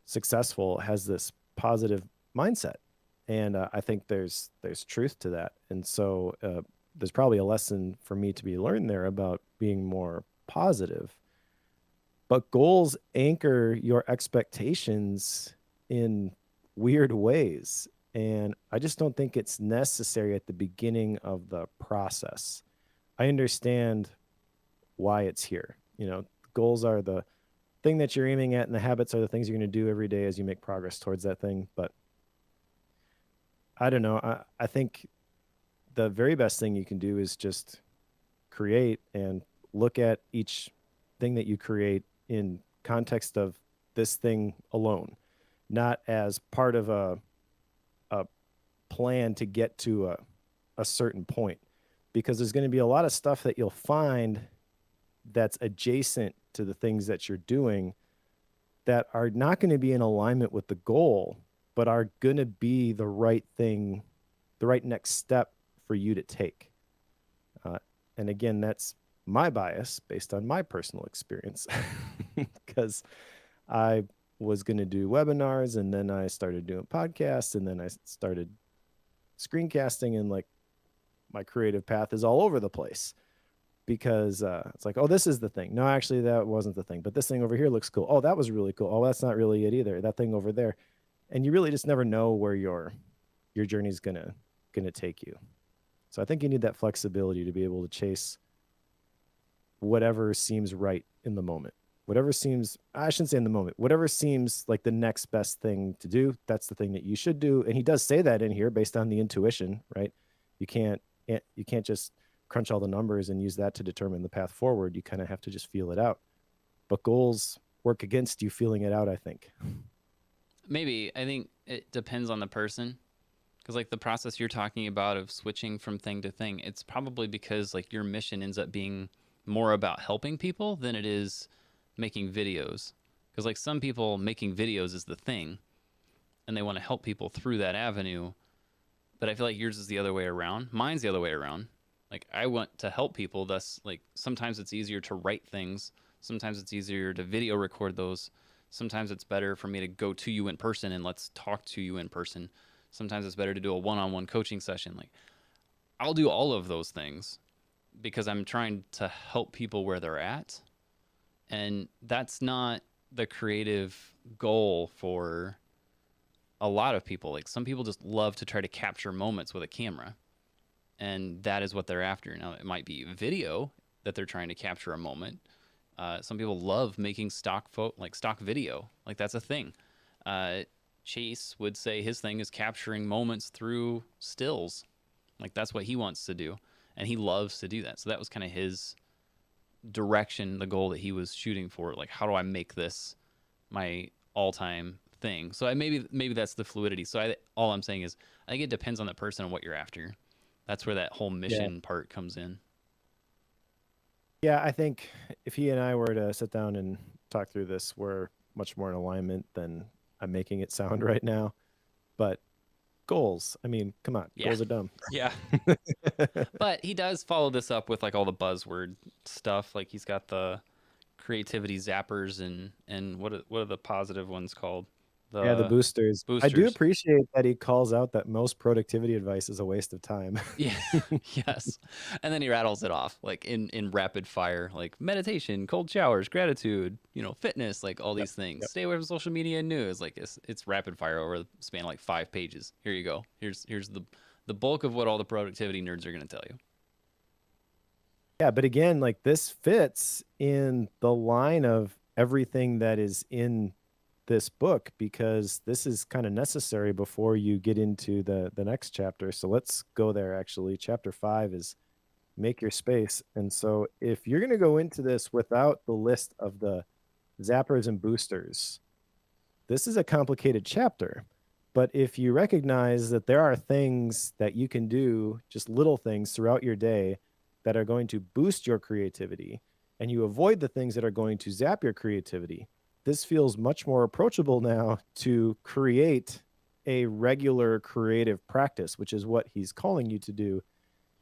successful has this positive mindset. And I think there's truth to that. And so there's probably a lesson for me to be learned there about being more positive. But goals anchor your expectations in weird ways. And I just don't think it's necessary at the beginning of the process. I understand why it's here. You know, goals are the thing that you're aiming at, and the habits are the things you're going to do every day as you make progress towards that thing. But I don't know. I think the very best thing you can do is just create and look at each thing that you create in context of this thing alone, not as part of a plan to get to a certain point, because there's going to be a lot of stuff that you'll find that's adjacent to the things that you're doing that are not going to be in alignment with the goal, but are going to be the right thing, the right next step for you to take. And again, that's my bias based on my personal experience, because I was going to do webinars, and then I started doing podcasts, and then I started screencasting, and like my creative path is all over the place, because it's like, oh, this is the thing. No, actually, that wasn't the thing. But this thing over here looks cool. Oh, that was really cool. Oh, that's not really it either. That thing over there. And you really just never know where your journey is gonna take you. So I think you need that flexibility to be able to chase whatever seems right in the moment. Whatever seems, I shouldn't say in the moment, whatever seems like the next best thing to do, that's the thing that you should do. And he does say that in here based on the intuition, right? You can't just crunch all the numbers and use that to determine the path forward. You kind of have to just feel it out. But goals work against you feeling it out, I think. Maybe. I think it depends on the person. Because, like, the process you're talking about of switching from thing to thing, it's probably because, like, your mission ends up being more about helping people than it is making videos. Because, like, some people, making videos is the thing, and they want to help people through that avenue. But I feel like yours is the other way around. Mine's the other way around. Like, I want to help people, thus, like, sometimes it's easier to write things. Sometimes it's easier to video record those. Sometimes it's better for me to go to you in person and let's talk to you in person. Sometimes it's better to do a one-on-one coaching session. Like, I'll do all of those things because I'm trying to help people where they're at. And that's not the creative goal for a lot of people, like some people just love to try to capture moments with a camera, and that is what they're after. Now, it might be video that they're trying to capture a moment. Some people love making like stock video, like that's a thing. Uh, Chase would say his thing is capturing moments through stills, like that's what he wants to do, and he loves to do that. So that was kind of his direction, the goal that he was shooting for. Like, how do I make this my all-time thing? So maybe that's the fluidity. So all I'm saying is I think it depends on the person and what you're after. That's where that whole Yeah. mission part comes in. Yeah, I think if he and I were to sit down and talk through this, we're much more in alignment than I'm making it sound right now. But goals, I mean, come on, Yeah. goals are dumb. Yeah. But he does follow this up with like all the buzzword stuff. Like he's got the creativity zappers and what are the positive ones called? Yeah, the The boosters. I do boosters. appreciate that he calls out that most productivity advice is a waste of time. Yeah. Yes. And then he rattles it off like in rapid fire, like meditation, cold showers, gratitude, fitness, like all Yep, these things. yep. Stay away from social media and news. Like it's rapid fire over the span of like 5 pages. Here you go. Here's the bulk of what all the productivity nerds are going to tell you. Yeah, but again, like this fits in the line of everything that is in this book because this is kind of necessary before you get into the next chapter. So let's go there actually. Chapter 5 is make your space. And so if you're going to go into this without the list of the zappers and boosters, this is a complicated chapter. But if you recognize that there are things that you can do, just little things throughout your day that are going to boost your creativity, and you avoid the things that are going to zap your creativity, this feels much more approachable now to create a regular creative practice, which is what he's calling you to do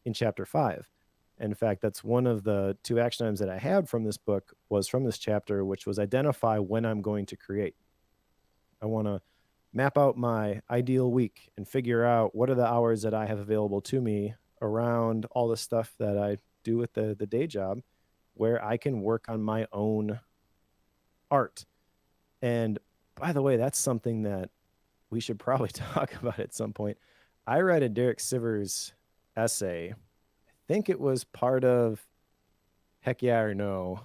in chapter 5. In fact, that's one of the 2 action items that I had from this book was from this chapter, which was identify when I'm going to create. I want to map out my ideal week and figure out what are the hours that I have available to me around all the stuff that I do with the day job where I can work on my own art. And by the way, that's something that we should probably talk about at some point. I read a Derek Sivers essay. I think it was part of Heck Yeah or No,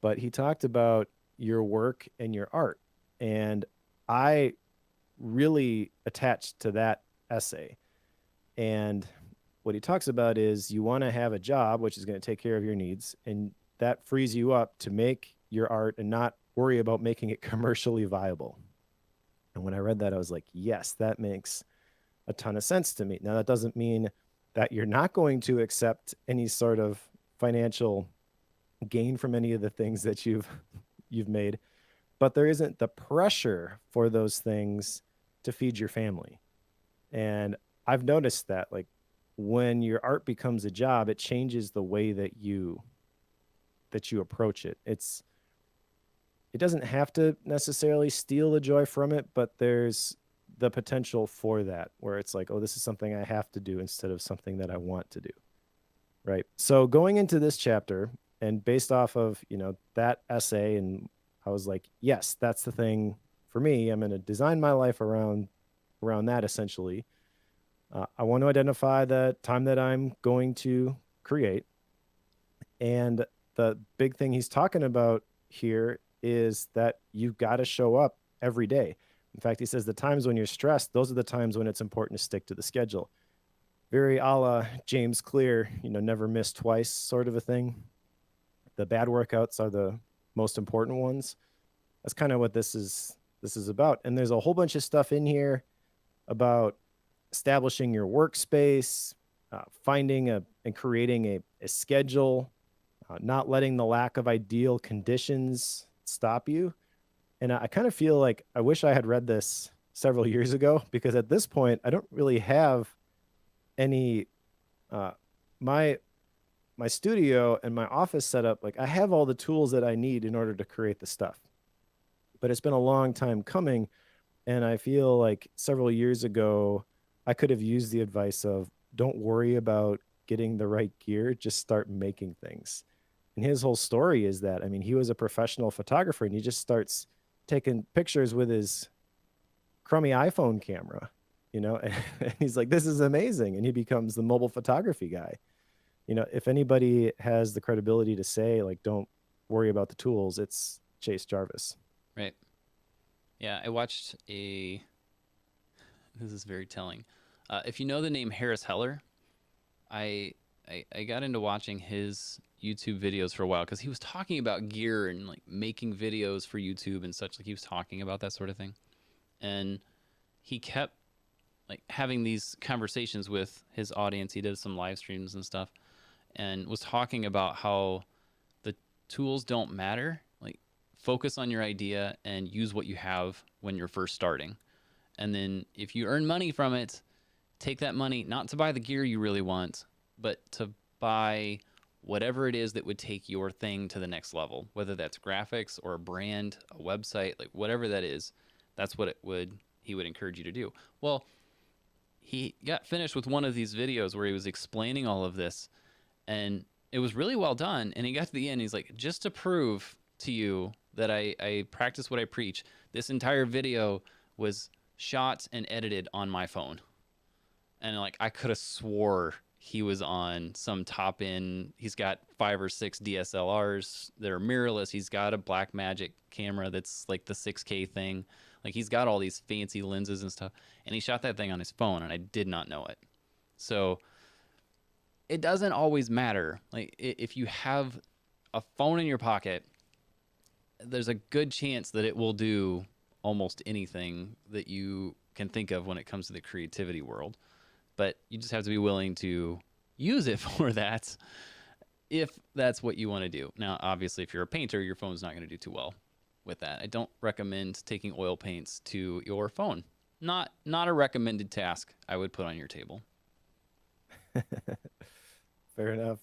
but he talked about your work and your art. And I really attached to that essay. And what he talks about is you want to have a job which is going to take care of your needs, and that frees you up to make your art and not worry about making it commercially viable. And when I read that, I was like, yes, that makes a ton of sense to me. Now, that doesn't mean that you're not going to accept any sort of financial gain from any of the things that you've made, but there isn't the pressure for those things to feed your family. And I've noticed that like when your art becomes a job, it changes the way that you approach it. It doesn't have to necessarily steal the joy from it, but there's the potential for that where it's like, oh, this is something I have to do instead of something that I want to do. Right. So going into this chapter and based off of, that essay, and I was like, yes, that's the thing for me. I'm going to design my life around that essentially. I want to identify the time that I'm going to create. And the big thing he's talking about here is that you've got to show up every day. In fact, he says the times when you're stressed, those are the times when it's important to stick to the schedule. Very a la James Clear, never miss twice sort of a thing. The bad workouts are the most important ones. That's kind of what this is about. And there's a whole bunch of stuff in here about establishing your workspace, finding and creating a schedule, not letting the lack of ideal conditions stop you. And I kind of feel like I wish I had read this several years ago because at this point I don't really have any my studio and my office setup. Like I have all the tools that I need in order to create the stuff, but it's been a long time coming. And I feel like several years ago, I could have used the advice of don't worry about getting the right gear, just start making things. And his whole story is that, I mean, he was a professional photographer and he just starts taking pictures with his crummy iPhone camera, you know, and he's like, this is amazing. And he becomes the mobile photography guy. You know, if anybody has the credibility to say, like, don't worry about the tools, it's Chase Jarvis. Right. Yeah, I watched a. This is very telling. If you know the name Harris Heller, I I got into watching his YouTube videos for a while because he was talking about gear and like making videos for YouTube and such. Like he was talking about that sort of thing, and he kept like having these conversations with his audience. He did some live streams and stuff, and was talking about how the tools don't matter. Like focus on your idea and use what you have when you're first starting, and then if you earn money from it, take that money not to buy the gear you really want, but to buy whatever it is that would take your thing to the next level, whether that's graphics or a brand, a website, like whatever that is. That's what he would encourage you to do. Well, he got finished with one of these videos where he was explaining all of this, and it was really well done. And he got to the end, he's like, just to prove to you that I practice what I preach, this entire video was shot and edited on my phone. And like I could have swore he was on some top end. He's got 5 or 6 DSLRs that are mirrorless. He's got a Blackmagic camera that's like the 6K thing. Like he's got all these fancy lenses and stuff. And he shot that thing on his phone, and I did not know it. So it doesn't always matter. Like if you have a phone in your pocket, there's a good chance that it will do almost anything that you can think of when it comes to the creativity world. But you just have to be willing to use it for that if that's what you want to do. Now, obviously, if you're a painter, your phone's not going to do too well with that. I don't recommend taking oil paints to your phone. Not a recommended task I would put on your table. Fair enough.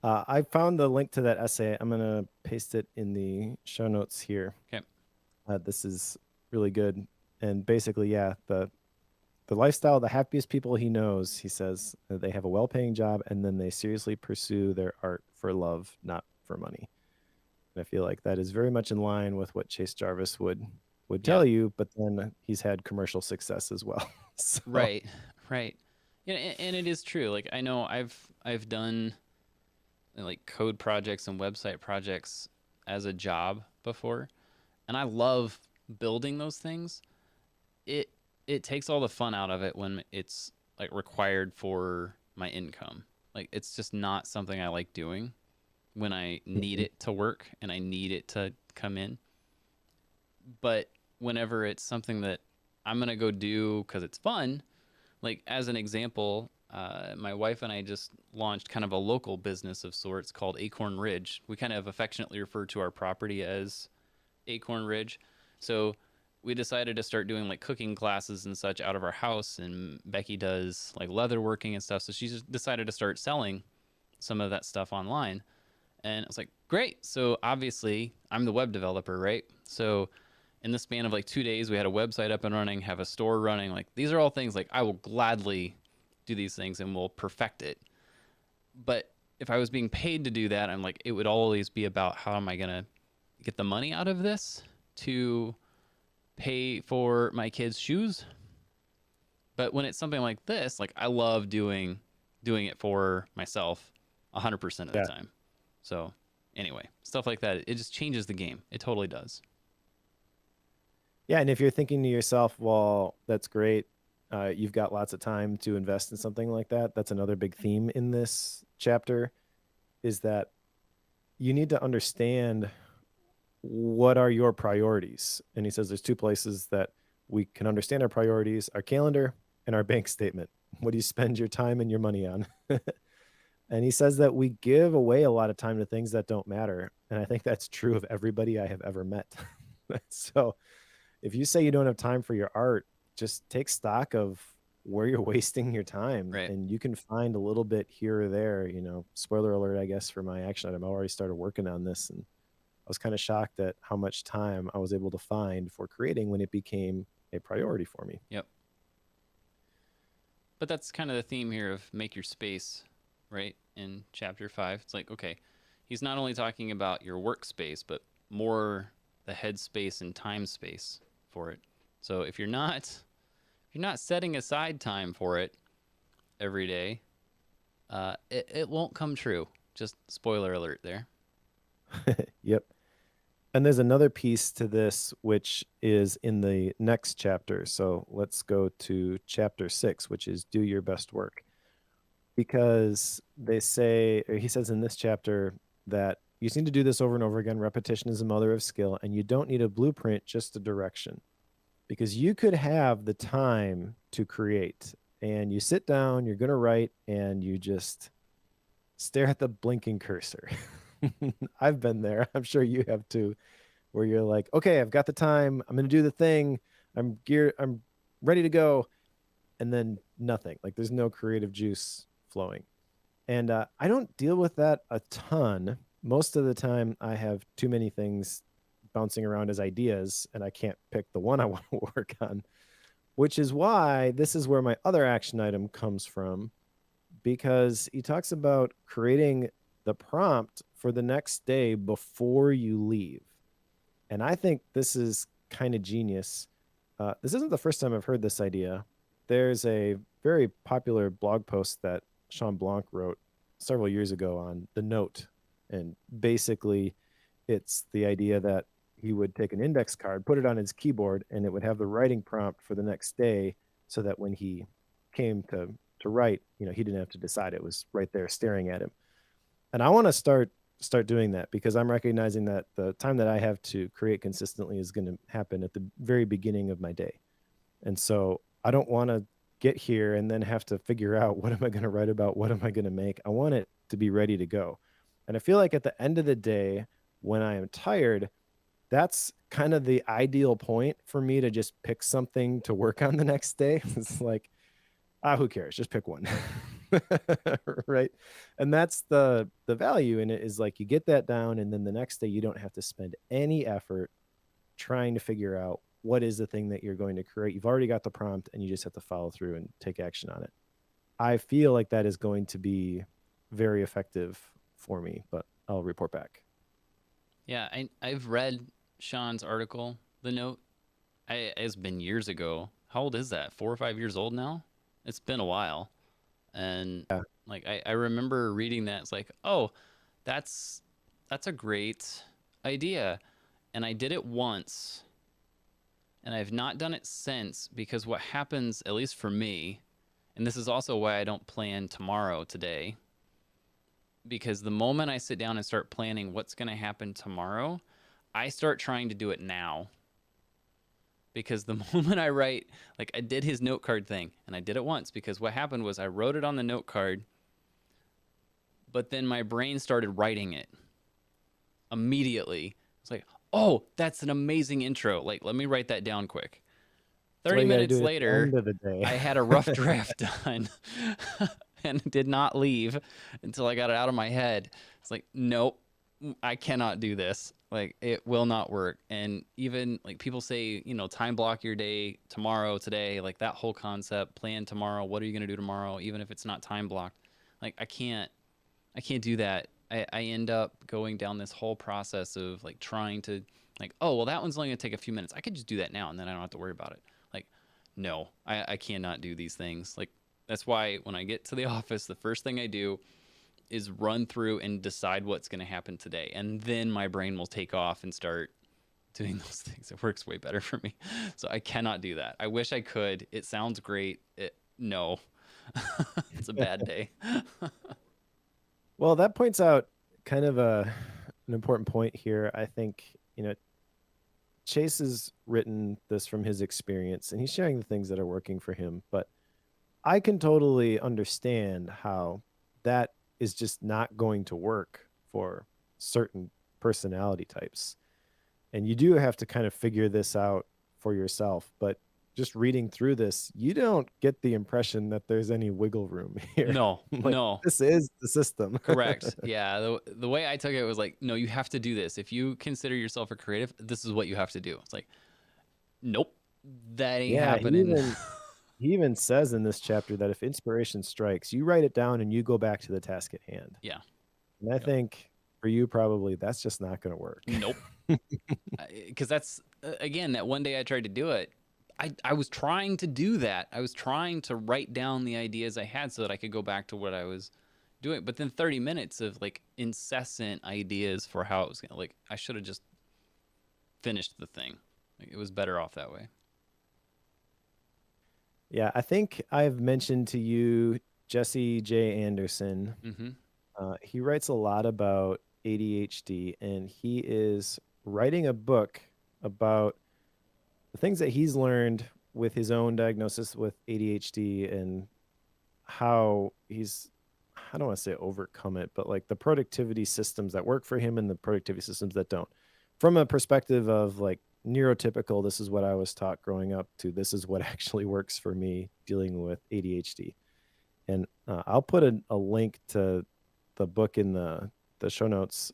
I found the link to that essay. I'm going to paste it in the show notes here. Okay. This is really good. And basically, yeah, the lifestyle, the happiest people he knows, he says, they have a well-paying job, and then they seriously pursue their art for love, not for money. And I feel like that is very much in line with what Chase Jarvis would tell you, but then he's had commercial success as well. So. Right. Yeah, and it is true. Like I know I've done like code projects and website projects as a job before, and I love building those things. It takes all the fun out of it when it's like required for my income. Like it's just not something I like doing when I need it to work and I need it to come in. But whenever it's something that I'm going to go do because it's fun, like as an example, my wife and I just launched kind of a local business of sorts called Acorn Ridge. We kind of affectionately refer to our property as Acorn Ridge. So we decided to start doing like cooking classes and such out of our house, and Becky does like leatherworking and stuff. So she just decided to start selling some of that stuff online. And I was like, great. So obviously I'm the web developer, right? So in the span of like 2 days, we had a website up and running, have a store running. Like these are all things like I will gladly do these things and we'll perfect it. But if I was being paid to do that, I'm like, it would always be about how am I going to get the money out of this to pay for my kids' shoes. But when it's something like this, like I love doing it for myself 100% of the time. So anyway, stuff like that, it just changes the game. It totally does. Yeah, and if you're thinking to yourself, well, that's great, you've got lots of time to invest in something like that. That's another big theme in this chapter, is that you need to understand what are your priorities. And he says there's 2 places that we can understand our priorities: our calendar and our bank statement. What do you spend your time and your money on? And he says that we give away a lot of time to things that don't matter. And I think that's true of everybody I have ever met. So if you say you don't have time for your art, just take stock of where you're wasting your time. Right. And you can find a little bit here or there. You know, spoiler alert, I guess, for my action item. I already started working on this, and I was kind of shocked at how much time I was able to find for creating when it became a priority for me. Yep. But that's kind of the theme here of make your space, right? In chapter 5, it's like, okay, he's not only talking about your workspace, but more the headspace and time space for it. So if you're not setting aside time for it every day, it won't come true. Just spoiler alert there. Yep. And there's another piece to this, which is in the next chapter. So let's go to chapter 6, which is do your best work. Because they say, or he says in this chapter that you just need to do this over and over again. Repetition is the mother of skill, and you don't need a blueprint, just a direction. Because you could have the time to create, and you sit down, you're going to write, and you just stare at the blinking cursor. I've been there. I'm sure you have too, where you're like, okay, I've got the time. I'm going to do the thing. I'm geared. I'm ready to go. And then nothing. Like there's no creative juice flowing. And I don't deal with that a ton. Most of the time, I have too many things bouncing around as ideas, and I can't pick the one I want to work on, which is why this is where my other action item comes from, because he talks about creating the prompt for the next day before you leave. And I think this is kind of genius. This isn't the first time I've heard this idea. There's a very popular blog post that Sean Blanc wrote several years ago on the note. And basically, it's the idea that he would take an index card, put it on his keyboard, and it would have the writing prompt for the next day so that when he came to write, he didn't have to decide. It was right there staring at him. And I want to start doing that, because I'm recognizing that the time that I have to create consistently is going to happen at the very beginning of my day. And so I don't want to get here and then have to figure out, what am I going to write about? What am I going to make? I want it to be ready to go. And I feel like at the end of the day, when I am tired, that's kind of the ideal point for me to just pick something to work on the next day. It's like, who cares? Just pick one. Right. And that's the value in it, is like you get that down, and then the next day you don't have to spend any effort trying to figure out what is the thing that you're going to create. You've already got the prompt, and you just have to follow through and take action on it. I feel like that is going to be very effective for me, but I'll report back. Yeah, I've read Sean's article, The Note. It's been years ago. How old is that? 4 or 5 years old now? It's been a while. And Yeah. like I remember reading that. It's like, oh, that's a great idea. And I did it once, and I've not done it since, because what happens, at least for me, and this is also why I don't plan tomorrow today, because the moment I sit down and start planning what's going to happen tomorrow, I start trying to do it now. Because the moment I write, like I did his note card thing, and I did it once, because what happened was I wrote it on the note card, but then my brain started writing it immediately. It's like, oh, that's an amazing intro. Like, let me write that down quick. 30 minutes later, end of the day. I had a rough draft done and did not leave until I got it out of my head. It's like, nope, I cannot do this. Like, it will not work. And even like people say, time block your day tomorrow, today, like that whole concept, plan tomorrow. What are you going to do tomorrow? Even if it's not time blocked, like I can't do that. I end up going down this whole process of like trying to like, oh, well, that one's only going to take a few minutes. I could just do that now, and then I don't have to worry about it. Like, no, I cannot do these things. Like, that's why when I get to the office, the first thing I do is run through and decide what's going to happen today. And then my brain will take off and start doing those things. It works way better for me. So I cannot do that. I wish I could. It sounds great. No, it's a bad day. Well, that points out kind of an important point here. I think, Chase has written this from his experience, and he's sharing the things that are working for him. But I can totally understand how that is just not going to work for certain personality types. And you do have to kind of figure this out for yourself. But just reading through this, you don't get the impression that there's any wiggle room here. No, Like, no. this is the system. Correct. Yeah. The way I took it was like, no, you have to do this. If you consider yourself a creative, this is what you have to do. It's like, nope, that ain't happening. He even says in this chapter that if inspiration strikes, you write it down and you go back to the task at hand. Yeah. And I think for you, probably that's just not going to work. Nope. Because that's again that one day I tried to do it. I was trying to do that. I was trying to write down the ideas I had so that I could go back to what I was doing. But then 30 minutes of like incessant ideas for how it was gonna, like I should have just finished the thing. Like, it was better off that way. Yeah, I think I've mentioned to you Jesse J. Anderson. Mm-hmm. He writes a lot about ADHD, and he is writing a book about the things that he's learned with his own diagnosis with ADHD and how he's, I don't want to say overcome it, but like the productivity systems that work for him and the productivity systems that don't. From a perspective of like neurotypical, this is what I was taught growing up, to this is what actually works for me dealing with ADHD. And I'll put a link to the book in the show notes.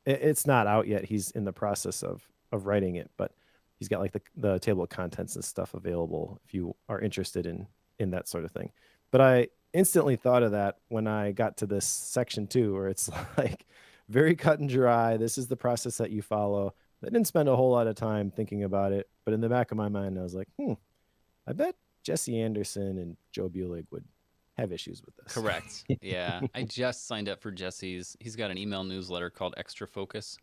It's not out yet. He's in the process of writing it, but he's got like the table of contents and stuff available if you are interested in that sort of thing. But I instantly thought of that when I got to this section 2, where it's like very cut and dry. This is the process that you follow. I didn't spend a whole lot of time thinking about it, but in the back of my mind, I was like, I bet Jesse Anderson and Joe Bulig would have issues with this. Correct. Yeah. I just signed up for Jesse's. He's got an email newsletter called Extra Focus.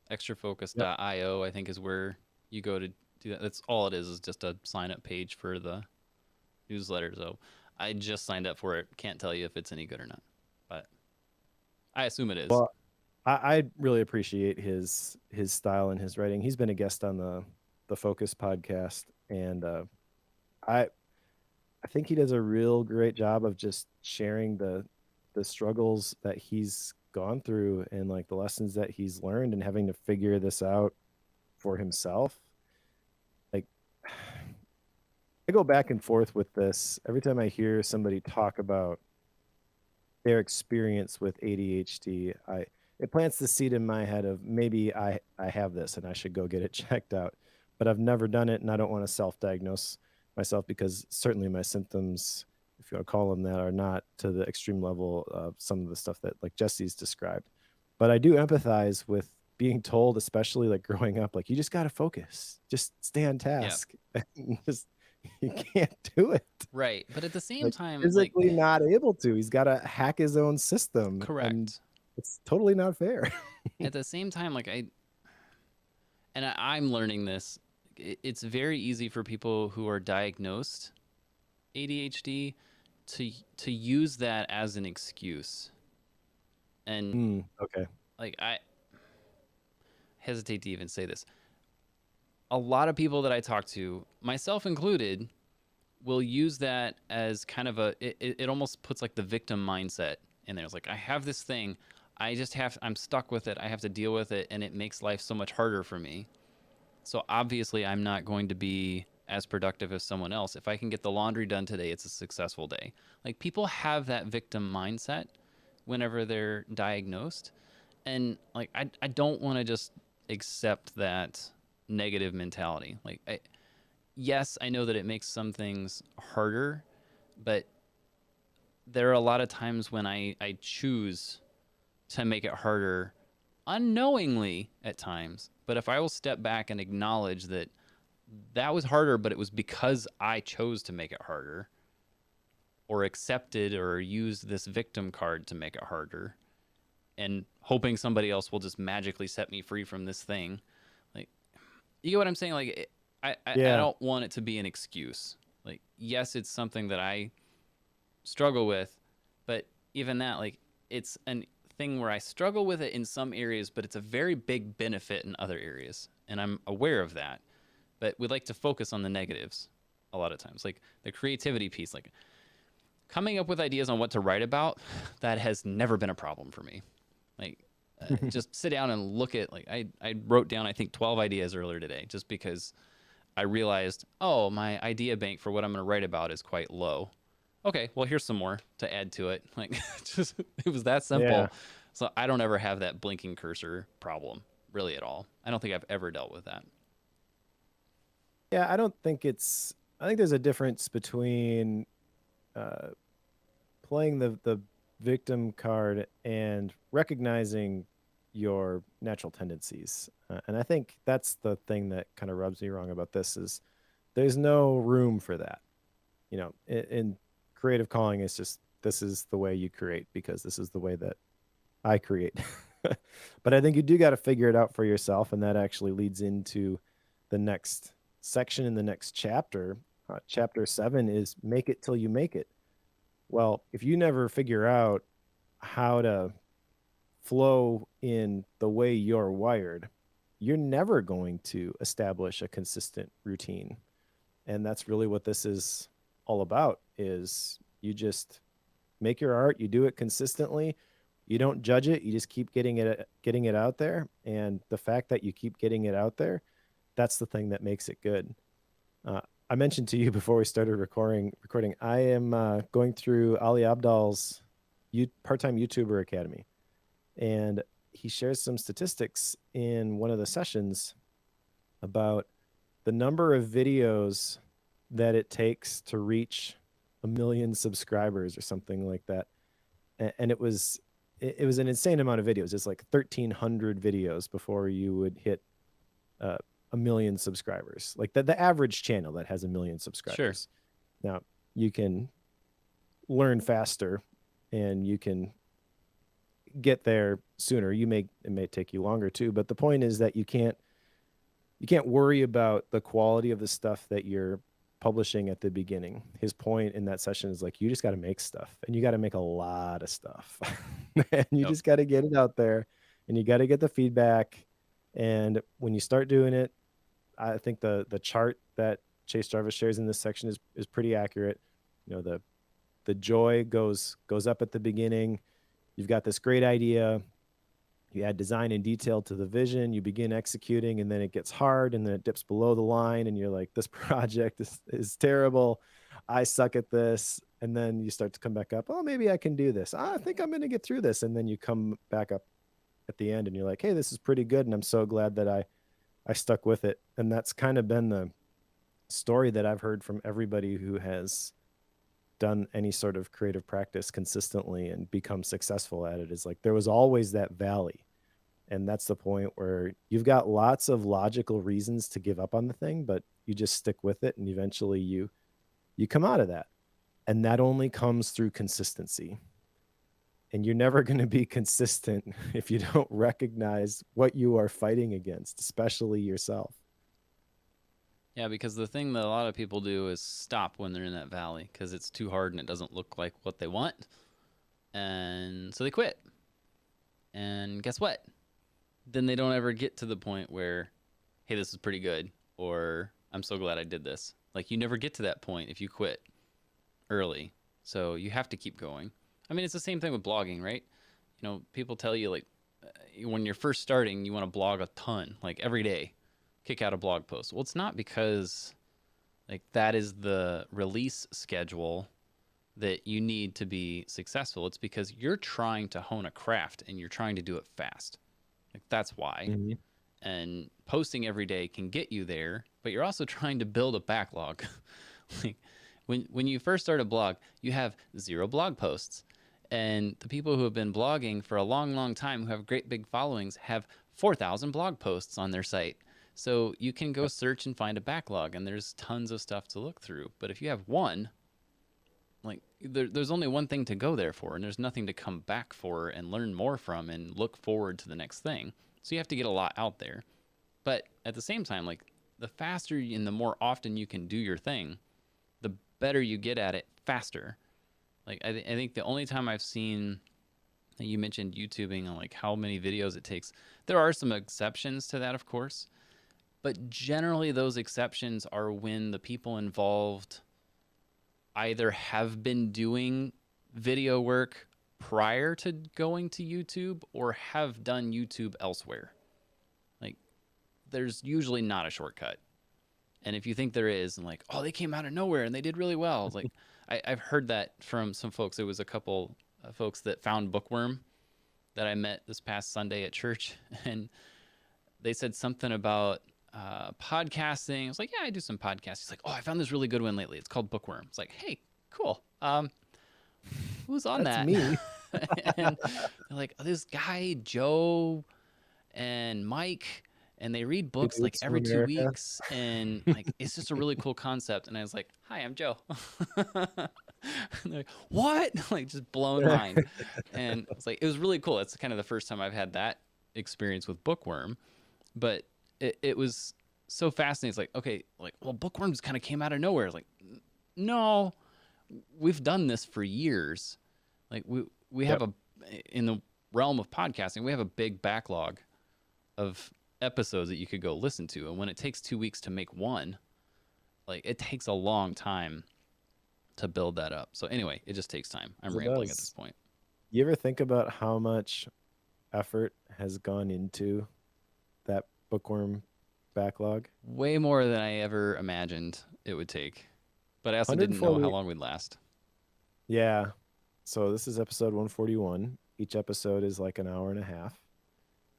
Yep. Extrafocus.io, I think, is where you go to do that. That's all it is just a sign up page for the newsletter. So I just signed up for it. Can't tell you if it's any good or not, but I assume it is. Well, I really appreciate his style and his writing. He's been a guest on the Focus podcast, and I I think he does a real great job of just sharing the struggles that he's gone through and like the lessons that he's learned and having to figure this out for himself. Like I go back and forth with this every time I hear somebody talk about their experience with ADHD. I It plants the seed in my head of maybe I have this and I should go get it checked out. But I've never done it, and I don't want to self-diagnose myself because certainly my symptoms, if you want to call them that, are not to the extreme level of some of the stuff that like Jesse's described. But I do empathize with being told, especially like growing up, like you just got to focus, just stay on Yeah. task. Just you can't do it. Right. But at the same Like time, like, physically not able to. He's got to hack his own system, and correct. it's totally not fair. At the same time, like, I'm learning this. It's very easy for people who are diagnosed ADHD to use that as an excuse. And Okay. like I hesitate to even say this. A lot of people that I talk to, myself included, will use that as kind of it almost puts like the victim mindset in there. It's like I have this thing, I'm stuck with it. I have to deal with it, and it makes life so much harder for me. So obviously I'm not going to be as productive as someone else. If I can get the laundry done today, it's a successful day. Like people have that victim mindset whenever they're diagnosed. And like I don't want to just accept that negative mentality. Like yes, I know that it makes some things harder, but there are a lot of times when I choose to make it harder unknowingly at times. But if I will step back and acknowledge that that was harder, but it was because I chose to make it harder, or accepted or used this victim card to make it harder, and hoping somebody else will just magically set me free from this thing. Like, you get what I'm saying? Like, I Yeah. don't want it to be an excuse. Like, yes, it's something that I struggle with, but even that, like, it's an thing where I struggle with it in some areas, but it's a very big benefit in other areas. And I'm aware of that. But we like to focus on the negatives a lot of times. Like the creativity piece, like coming up with ideas on what to write about, that has never been a problem for me. Like just sit down and look at, like, I wrote down, I think, 12 ideas earlier today just because I realized, oh, my idea bank for what I'm going to write about is quite low. Okay, well, here's some more to add to it. Like, just, it was that Yeah. simple. So I don't ever have that blinking cursor problem really at all. I don't think I've ever dealt with that. Yeah, I think there's a difference between uh playing the victim card and recognizing your natural tendencies. And I think that's the thing that kind of rubs me wrong about this is there's no room for that. You know, in creative calling, it's just this is the way you create because this is the way that I create. But I think you do got to figure it out for yourself, and that actually leads into the next section in the next chapter. Chapter 7 is make it till you make it. Well, if you never figure out how to flow in the way you're wired, you're never going to establish a consistent routine. And that's really what this is all about is you just make your art, you do it consistently. You don't judge it, you just keep getting it out there, and the fact that you keep getting it out there, that's the thing that makes it good. I mentioned to you before we started recording I am going through Ali Abdal's part-time YouTuber Academy, and he shares some statistics in one of the sessions about the number of videos that it takes to reach 1 million subscribers or something like that. And it was an insane amount of videos. It's like 1,300 videos before you would hit 1 million subscribers. Like the average channel that has 1 million subscribers. Sure. Now you can learn faster and you can get there sooner. It may take you longer too, but the point is that you can't worry about the quality of the stuff that you're publishing at the beginning. His point in that session is like, you just got to make stuff, and you got to make a lot of stuff. And you just got to get it out there, and you got to get the feedback. And when you start doing it, I think the chart that Chase Jarvis shares in this section is pretty accurate. You know, the joy goes up at the beginning. You've got this great idea. You add design and detail to the vision, you begin executing, and then it gets hard, and then it dips below the line, and you're like, this project is terrible. I suck at this. And then you start to come back up. Oh, maybe I can do this. I think I'm going to get through this. And then you come back up at the end, and you're like, hey, this is pretty good. And I'm so glad that I stuck with it. And that's kind of been the story that I've heard from everybody who has done any sort of creative practice consistently and become successful at it, is like there was always that valley. And that's the point where you've got lots of logical reasons to give up on the thing, but you just stick with it, and eventually you come out of that. And that only comes through consistency. And you're never going to be consistent if you don't recognize what you are fighting against, especially yourself. Yeah, because the thing that a lot of people do is stop when they're in that valley because it's too hard and it doesn't look like what they want. And so they quit. And guess what? Then they don't ever get to the point where, hey, this is pretty good, or I'm so glad I did this. Like, you never get to that point if you quit early. So you have to keep going. I mean, it's the same thing with blogging, right? You know, people tell you, like, when you're first starting, you want to blog a ton, like every day. Kick out a blog post. Well, it's not because like that is the release schedule that you need to be successful. It's because you're trying to hone a craft and you're trying to do it fast. Like, that's why. Mm-hmm. And posting every day can get you there, but you're also trying to build a backlog. Like when you first start a blog, you have 0 blog posts. And the people who have been blogging for a long, long time, who have great big followings, have 4,000 blog posts on their site. So you can go search and find a backlog, and there's tons of stuff to look through. But if you have one, like there's only one thing to go there for, and there's nothing to come back for and learn more from and look forward to the next thing. So you have to get a lot out there. But at the same time, like the faster and the more often you can do your thing, the better you get at it faster. Like I think the only time I've seen, you mentioned YouTubing and like how many videos it takes. There are some exceptions to that, of course. But generally, those exceptions are when the people involved either have been doing video work prior to going to YouTube or have done YouTube elsewhere. Like, there's usually not a shortcut. And if you think there is, and like, oh, they came out of nowhere and they did really well. Like, I've heard that from some folks. It was a couple of folks that found Bookworm that I met this past Sunday at church. And they said something about podcasting. I was like, yeah, I do some podcasts. He's like, oh, I found this really good one lately. It's called Bookworm. It's like, hey, cool. Who's on That's that? Me. And they're like, oh, this guy, Joe, and Mike, and they read Two books like dudes from every two America. weeks, and like it's just a really cool concept. And I was like, "Hi, I'm Joe." And they're like, "What?" Like just blown mind. And it's like it was really cool. It's kind of the first time I've had that experience with Bookworm, but it was so fascinating. It's like, okay, like, well, Bookworms kind of came out of nowhere. Like, no, we've done this for years. Like we have Yep. a in the realm of podcasting, we have a big backlog of episodes that you could go listen to. And when it takes 2 weeks to make one, like it takes a long time to build that up. So anyway, it just takes time. I'm It rambling at this does. point. You ever think about how much effort has gone into that bookworm backlog? Way more than I ever imagined it would take. But I also didn't know how 140. long we'd last. Yeah. So this is episode 141. Each episode is like an hour and a half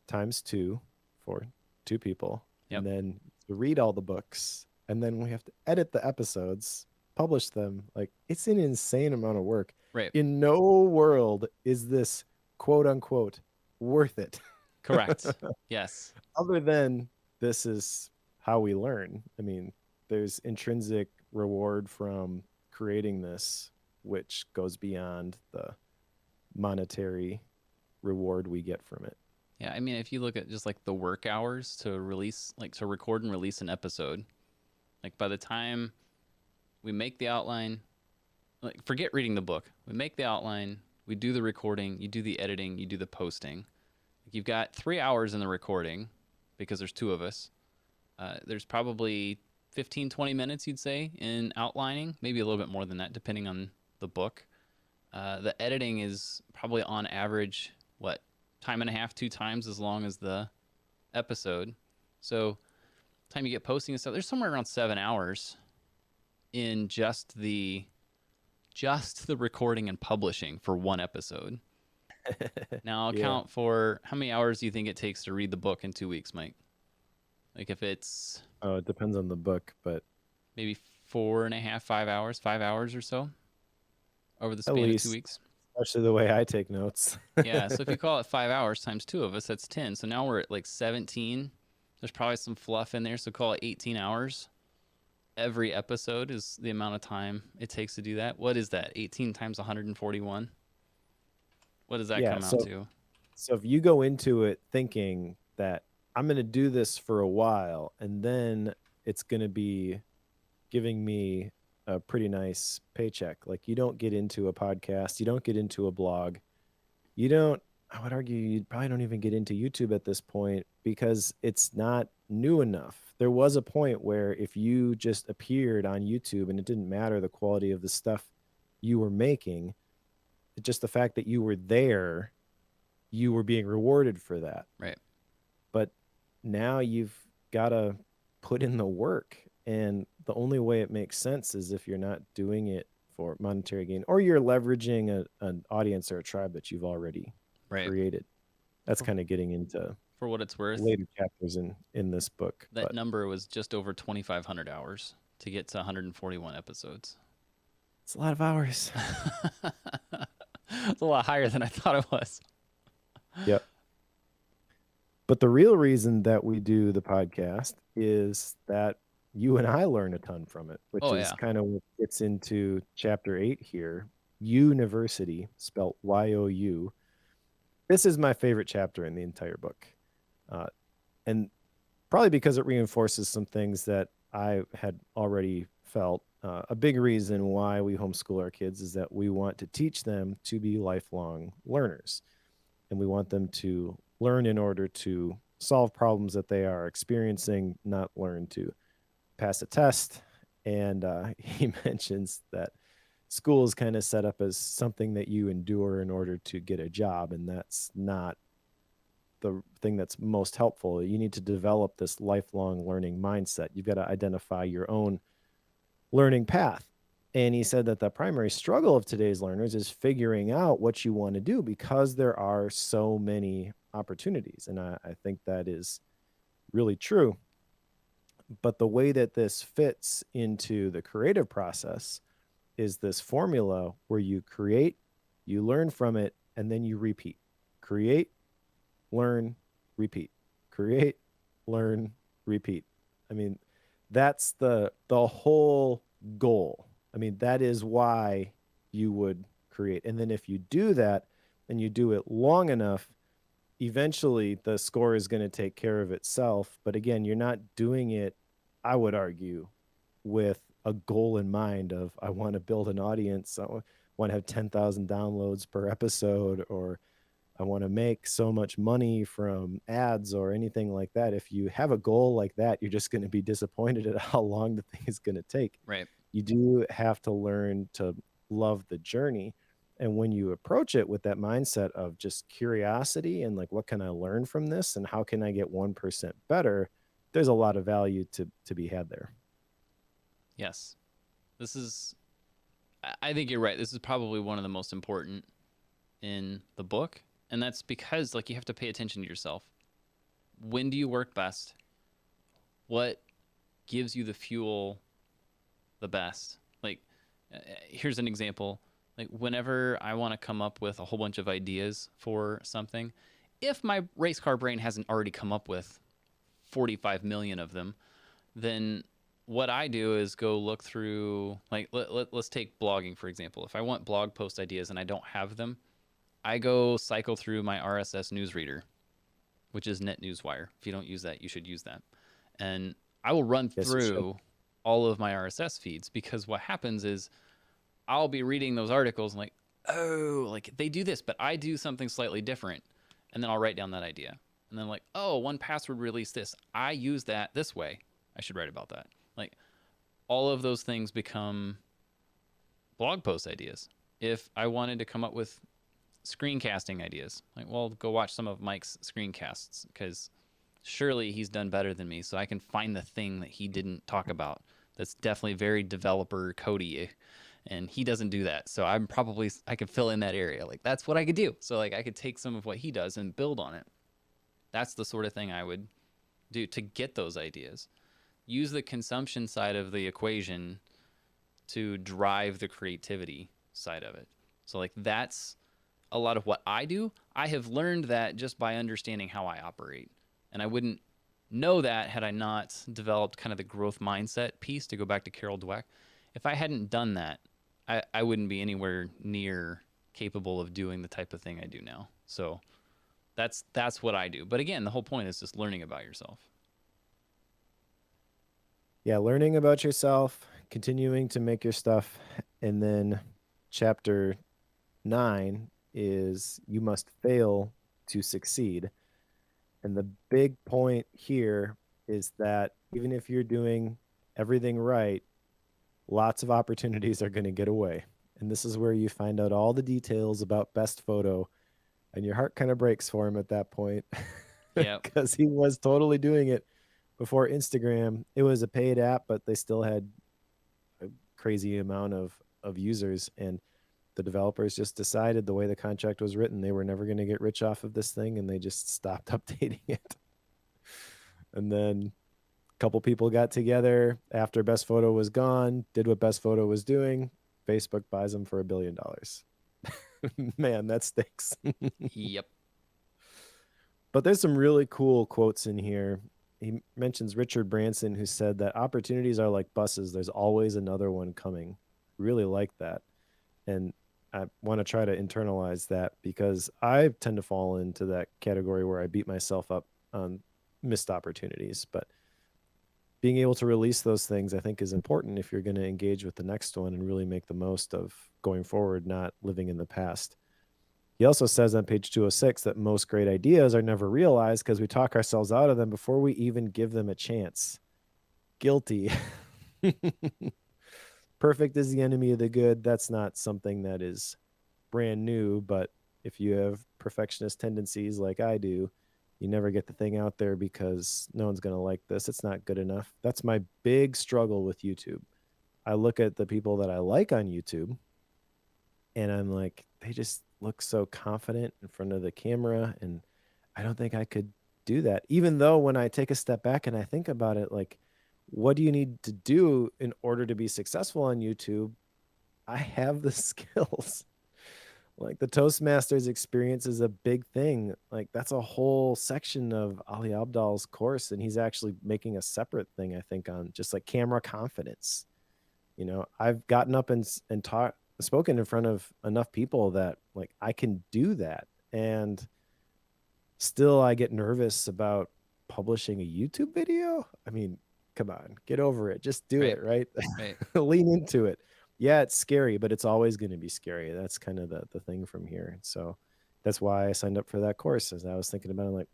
times two for two people. Yep. And then to read all the books. And then we have to edit the episodes, publish them. Like it's an insane amount of work. Right. In no world is this quote unquote worth it. Correct. Yes. Other than this is how we learn. I mean, there's intrinsic reward from creating this, which goes beyond the monetary reward we get from it. Yeah, I mean, if you look at just like the work hours to release, like to record and release an episode, like by the time we make the outline, like forget reading the book, we make the outline, we do the recording, you do the editing, you do the posting. Like you've got 3 hours in the recording because there's two of us. There's probably 15, 20 minutes, you'd say, in outlining, maybe a little bit more than that, depending on the book. The editing is probably on average, what, time and a half, 2 times as long as the episode. So time you get posting and stuff, there's somewhere around 7 hours in just the recording and publishing for one episode. Now Yeah. account for how many hours do you think it takes to read the book in 2 weeks, Mike? Like if it's Oh, it depends on the book, but maybe 4.5, 5 hours, 5 hours or so over the at span of two least, weeks. especially the way I take notes. Yeah, so if you call it 5 hours times two of us, that's 10. So now we're at like 17. There's probably some fluff in there, so call it 18 hours. Every episode is the amount of time it takes to do that. What is that? 18 times 141? What does that Yeah, come out to? so if you go into it thinking that I'm going to do this for a while and then it's going to be giving me a pretty nice paycheck. Like you don't get into a podcast, you don't get into a blog. You don't, I would argue you probably don't even get into YouTube at this point because it's not new enough. There was a point where if you just appeared on YouTube and it didn't matter the quality of the stuff you were making, just the fact that you were there, you were being rewarded for that. Right. But now you've got to put in the work. And the only way it makes sense is if you're not doing it for monetary gain or you're leveraging an audience or a tribe that you've already Right. created. That's For- kind of getting into For what it's worth, later chapters in this book. that But number was just over 2,500 hours to get to 141 episodes. it's a lot of hours. It's a lot higher than I thought it was. Yep. But the real reason that we do the podcast is that you and I learn a ton from it, which Oh, is yeah. kind of what gets into chapter 8 here. University, spelled Y-O-U. This is my favorite chapter in the entire book. And probably because it reinforces some things that I had already felt. A big reason why we homeschool our kids is that we want to teach them to be lifelong learners. And we want them to learn in order to solve problems that they are experiencing, not learn to pass a test. And he mentions that school is kind of set up as something that you endure in order to get a job. And that's not the thing that's most helpful. You need to develop this lifelong learning mindset. You've got to identify your own learning path. And he said that the primary struggle of today's learners is figuring out what you want to do because there are so many opportunities. And I think that is really true. But the way that this fits into the creative process is this formula where you create, you learn from it, and then you repeat. Create, learn, repeat. create, learn, repeat. I mean, that's the whole goal. I mean, that is why you would create. And then if you do that and you do it long enough, eventually the score is going to take care of itself. But again, you're not doing it, I would argue, with a goal in mind of I want to build an audience. I want to have 10,000 downloads per episode, or I want to make so much money from ads or anything like that. If you have a goal like that, you're just going to be disappointed at how long the thing is going to take. Right. You do have to learn to love the journey. And when you approach it with that mindset of just curiosity and like, what can I learn from this and how can I get 1% better? There's a lot of value to be had there. Yes. This is, I think you're right. This is probably one of the most important in the book. And that's because like you have to pay attention to yourself. When do you work best? What gives you the fuel the best? Like, here's an example. Like whenever I want to come up with a whole bunch of ideas for something, if my race car brain hasn't already come up with 45 million of them, then what I do is go look through, like, let's take blogging, for example. If I want blog post ideas and I don't have them, I go cycle through my RSS newsreader, which is NetNewsWire. If you don't use that, you should use that. And I will run through all of my RSS feeds, because what happens is I'll be reading those articles and like, oh, like they do this, but I do something slightly different. And then I'll write down that idea. And then like, oh, 1Password released this. I use that this way. I should write about that. Like all of those things become blog post ideas. If I wanted to come up with screencasting ideas, like, well, go watch some of Mike's screencasts, because surely he's done better than me, so I can find the thing that he didn't talk about that's definitely very developer codey, and he doesn't do that. So I could fill in that area. Like that's what I could do. So like I could take some of what he does and build on it. That's the sort of thing I would do to get those ideas. Use the consumption side of the equation to drive the creativity side of it. So like that's a lot of what I do. I have learned that just by understanding how I operate. And I wouldn't know that had I not developed kind of the growth mindset piece, to go back to Carol Dweck. If I hadn't done that, I wouldn't be anywhere near capable of doing the type of thing I do now. So that's what I do. But again, the whole point is just learning about yourself. Yeah, learning about yourself, continuing to make your stuff. And then chapter 9 is you must fail to succeed. And the big point here is that even if you're doing everything right, lots of opportunities are going to get away. And this is where you find out all the details about best photo, and your heart kind of breaks for him at that point. Yeah. Because he was totally doing it before Instagram. It was a paid app, but they still had a crazy amount of users. And the developers just decided, the way the contract was written, they were never going to get rich off of this thing, and they just stopped updating it. And then a couple people got together after Best Photo was gone, did what Best Photo was doing. Facebook buys them for $1 billion. Man, that stinks. Yep. But there's some really cool quotes in here. He mentions Richard Branson, who said that opportunities are like buses. There's always another one coming. Really like that. And I want to try to internalize that, because I tend to fall into that category where I beat myself up on missed opportunities. But being able to release those things, I think, is important if you're going to engage with the next one and really make the most of going forward, not living in the past. He also says on page 206 that most great ideas are never realized because we talk ourselves out of them before we even give them a chance. Guilty. Perfect is the enemy of the good. That's not something that is brand new, but if you have perfectionist tendencies like I do, you never get the thing out there because no one's going to like this. It's not good enough. That's my big struggle with YouTube. I look at the people that I like on YouTube and I'm like, they just look so confident in front of the camera, and I don't think I could do that. Even though when I take a step back and I think about it, like, what do you need to do in order to be successful on YouTube? I have the skills. Like the Toastmasters experience is a big thing. Like that's a whole section of Ali Abdal's course, and he's actually making a separate thing, I think, on just like camera confidence. I've gotten up and taught spoken in front of enough people that like I can do that. And still I get nervous about publishing a YouTube video. I mean, come on, get over it. Just do Right. it, right? Right. Lean into it. Yeah, it's scary, but it's always going to be scary. That's kind of the thing from here. So that's why I signed up for that course. As I was thinking about it, like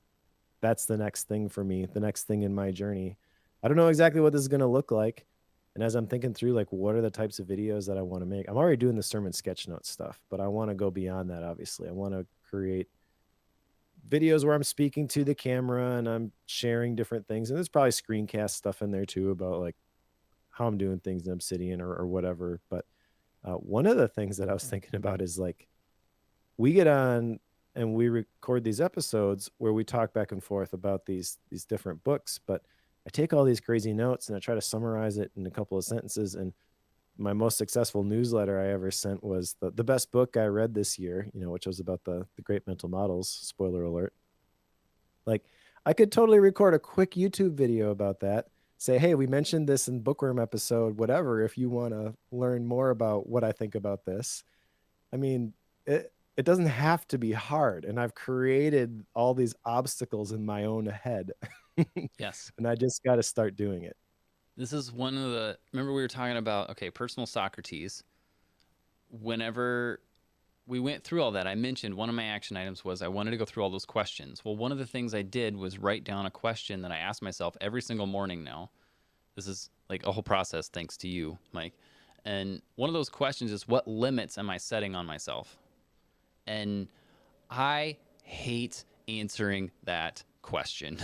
that's the next thing for me, the next thing in my journey. I don't know exactly what this is going to look like. And as I'm thinking through, like, what are the types of videos that I want to make? I'm already doing the sermon sketch note stuff, but I want to go beyond that, obviously. I want to create videos where I'm speaking to the camera and I'm sharing different things. And there's probably screencast stuff in there too about like how I'm doing things in Obsidian or whatever. But one of the things that I was thinking about is like we get on and we record these episodes where we talk back and forth about these different books, but I take all these crazy notes and I try to summarize it in a couple of sentences. And my most successful newsletter I ever sent was the best book I read this year, which was about the great mental models. Spoiler alert. Like I could totally record a quick YouTube video about that. Say, hey, we mentioned this in Bookworm episode, whatever, if you want to learn more about what I think about this. I mean, it doesn't have to be hard. And I've created all these obstacles in my own head. Yes. And I just got to start doing it. This is one of the. Remember, we were talking about, okay, personal Socrates. Whenever we went through all that, I mentioned one of my action items was I wanted to go through all those questions. Well, one of the things I did was write down a question that I ask myself every single morning now. This is like a whole process thanks to you, Mike. And one of those questions is, what limits am I setting on myself? And I hate answering that question.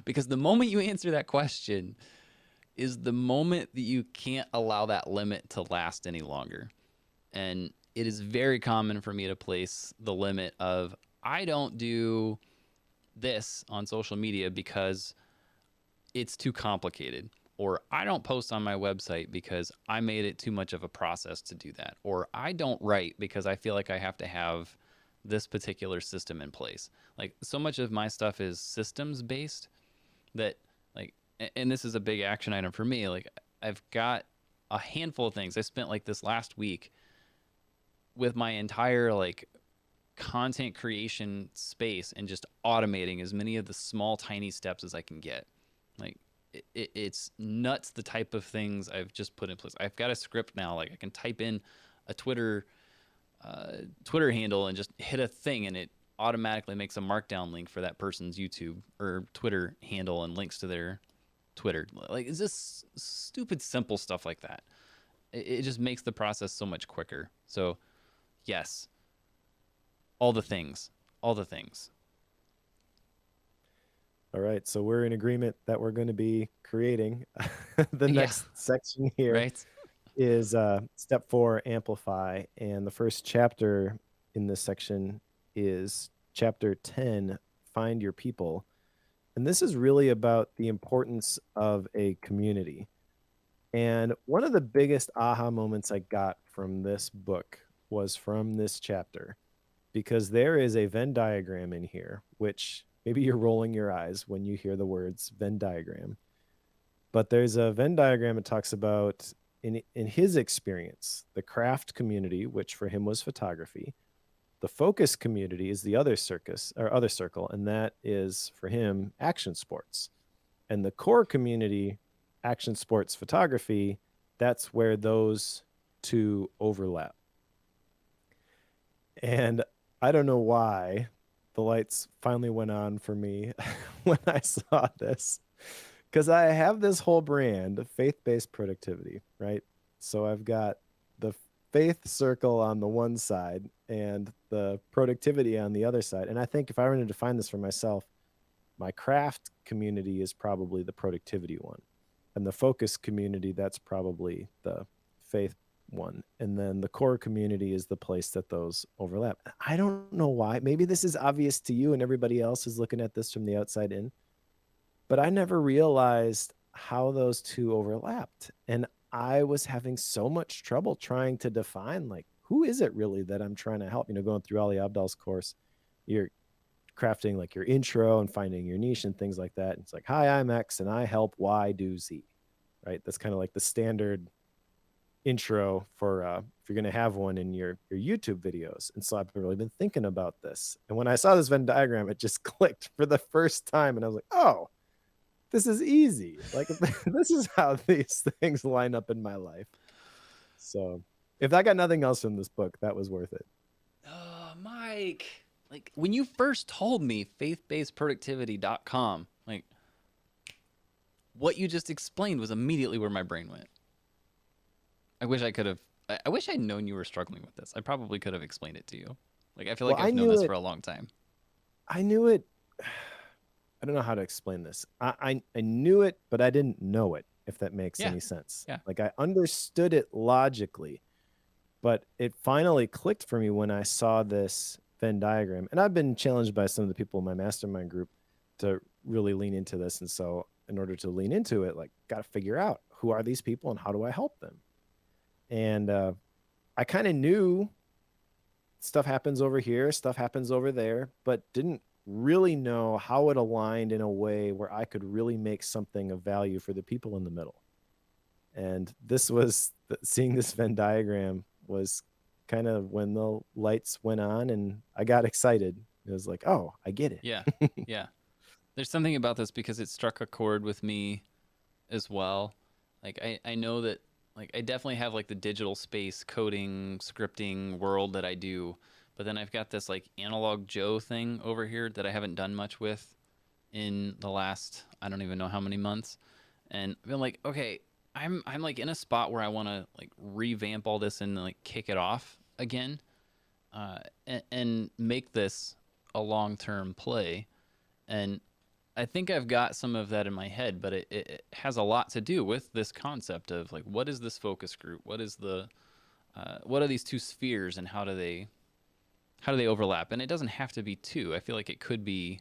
Because the moment you answer that question is the moment that you can't allow that limit to last any longer. And it is very common for me to place the limit of I don't do this on social media because it's too complicated, or I don't post on my website because I made it too much of a process to do that, or I don't write because I feel like I have to have this particular system in place. Like so much of my stuff is systems based that like, and this is a big action item for me. Like I've got a handful of things. I spent like this last week with my entire like content creation space and just automating as many of the small tiny steps as I can get. Like it's nuts the type of things I've just put in place. I've got a script now. Like I can type in a Twitter handle and just hit a thing, and it automatically makes a markdown link for that person's YouTube or Twitter handle and links to their Twitter. Like it's just stupid simple stuff like that. It just makes the process so much quicker. So yes, all the things, all the things. All right. So we're in agreement that we're going to be creating the Yeah, next section here right. is step 4, amplify. And the first chapter in this section is chapter 10, find your people. And this is really about the importance of a community. And one of the biggest aha moments I got from this book was from this chapter, because there is a Venn diagram in here, which maybe you're rolling your eyes when you hear the words Venn diagram. But there's a Venn diagram that talks about, in his experience, the craft community, which for him was photography. The focus community is the other circle, and that is for him action sports. And the core community, action sports photography, that's where those two overlap. And I don't know why the lights finally went on for me when I saw this, because I have this whole brand of faith-based productivity, right? So I've got the faith circle on the one side and the productivity on the other side. And I think if I were to define this for myself, my craft community is probably the productivity one. And the focus community, that's probably the faith one. And then the core community is the place that those overlap. I don't know why. Maybe this is obvious to you and everybody else is looking at this from the outside in, but I never realized how those two overlapped. And I was having so much trouble trying to define like who is it really that I'm trying to help? Going through Ali Abdal's course, you're crafting like your intro and finding your niche and things like that. It's like, hi, I'm X and I help Y do Z, right? That's kind of like the standard intro for if you're going to have one in your YouTube videos. And so I've really been thinking about this. And when I saw this Venn diagram, it just clicked for the first time. And I was like, oh, this is easy. Like this is how these things line up in my life. So if I got nothing else from this book, that was worth it. Oh, Mike. Like when you first told me faithbasedproductivity.com, like what you just explained was immediately where my brain went. I wish I could have. I wish I'd known you were struggling with this. I probably could have explained it to you. Like I feel like Well, I've known this for a long time. I knew it. I don't know how to explain this. I knew it, but I didn't know it, if that makes any sense. Yeah. Like I understood it logically, but it finally clicked for me when I saw this Venn diagram. And I've been challenged by some of the people in my mastermind group to really lean into this. And so in order to lean into it, like got to figure out who are these people and how do I help them? And I kind of knew stuff happens over here, stuff happens over there, but didn't really know how it aligned in a way where I could really make something of value for the people in the middle. And this was seeing this Venn diagram was kind of when the lights went on and I got excited. It was like, oh, I get it. Yeah. Yeah. There's something about this because it struck a chord with me as well. Like I know that like I definitely have like the digital space coding, scripting world that I do, but then I've got this like analog Joe thing over here that I haven't done much with in the last I don't even know how many months. And I've been like, okay, I'm like in a spot where I want to like revamp all this and like kick it off again, and make this a long-term play. And I think I've got some of that in my head, but it has a lot to do with this concept of like, what is this focus group? What is what are these two spheres and how do they overlap? And it doesn't have to be two. I feel like it could be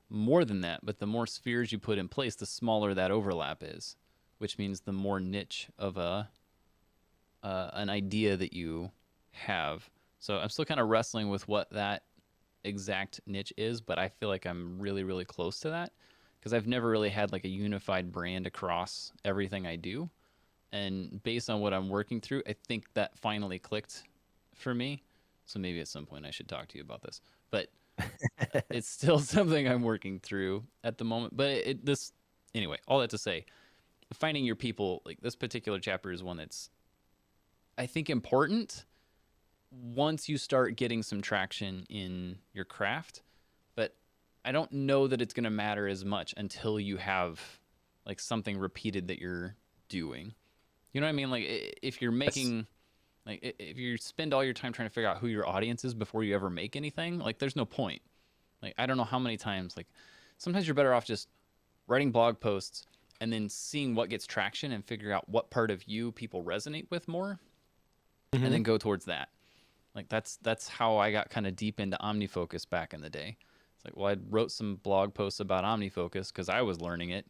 more than that, but the more spheres you put in place, the smaller that overlap is, which means the more niche of an idea that you have. So I'm still kind of wrestling with what that exact niche is, but I feel like I'm really, really close to that because I've never really had like a unified brand across everything I do. And based on what I'm working through, I think that finally clicked for me. So maybe at some point I should talk to you about this, but it's still something I'm working through at the moment. But anyway, all that to say, finding your people, like this particular chapter is one that's, I think, important once you start getting some traction in your craft. But I don't know that it's going to matter as much until you have like something repeated that you're doing. You know what I mean? Like if you're making, like if you spend all your time trying to figure out who your audience is before you ever make anything, like there's no point. Like I don't know how many times, like sometimes you're better off just writing blog posts and then seeing what gets traction and figure out what part of you people resonate with more, and then go towards that. Like that's how I got kind of deep into OmniFocus back in the day. It's like, well, I wrote some blog posts about OmniFocus because I was learning it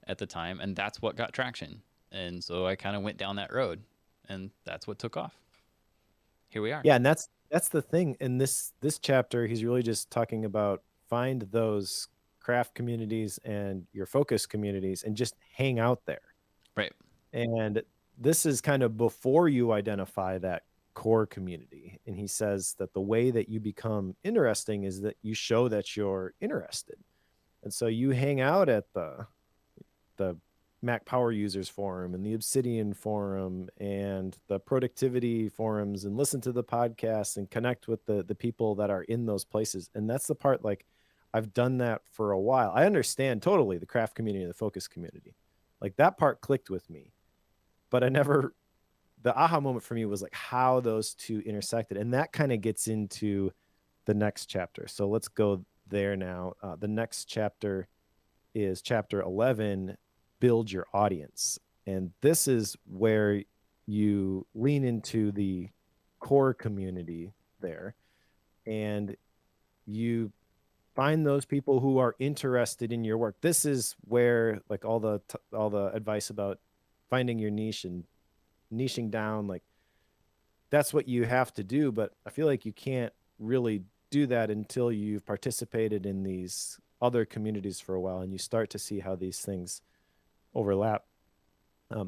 at the time, and that's what got traction. And so I kind of went down that road, and that's what took off. Here we are. Yeah, and that's the thing. In this chapter, he's really just talking about find those craft communities and your focus communities and just hang out there. Right. And this is kind of before you identify that core community. And he says that the way that you become interesting is that you show that you're interested. And so you hang out at the Mac Power Users Forum and the Obsidian Forum and the productivity forums and listen to the podcasts and connect with the people that are in those places. And that's the part, like, I've done that for a while. I understand totally the craft community and the focus community. Like that part clicked with me, but the aha moment for me was like how those two intersected. And that kind of gets into the next chapter. So let's go there now. The next chapter is chapter 11, Build Your Audience. And this is where you lean into the core community there and you find those people who are interested in your work. This is where like all the advice about finding your niche and niching down, like that's what you have to do, but I feel like you can't really do that until you've participated in these other communities for a while and you start to see how these things overlap.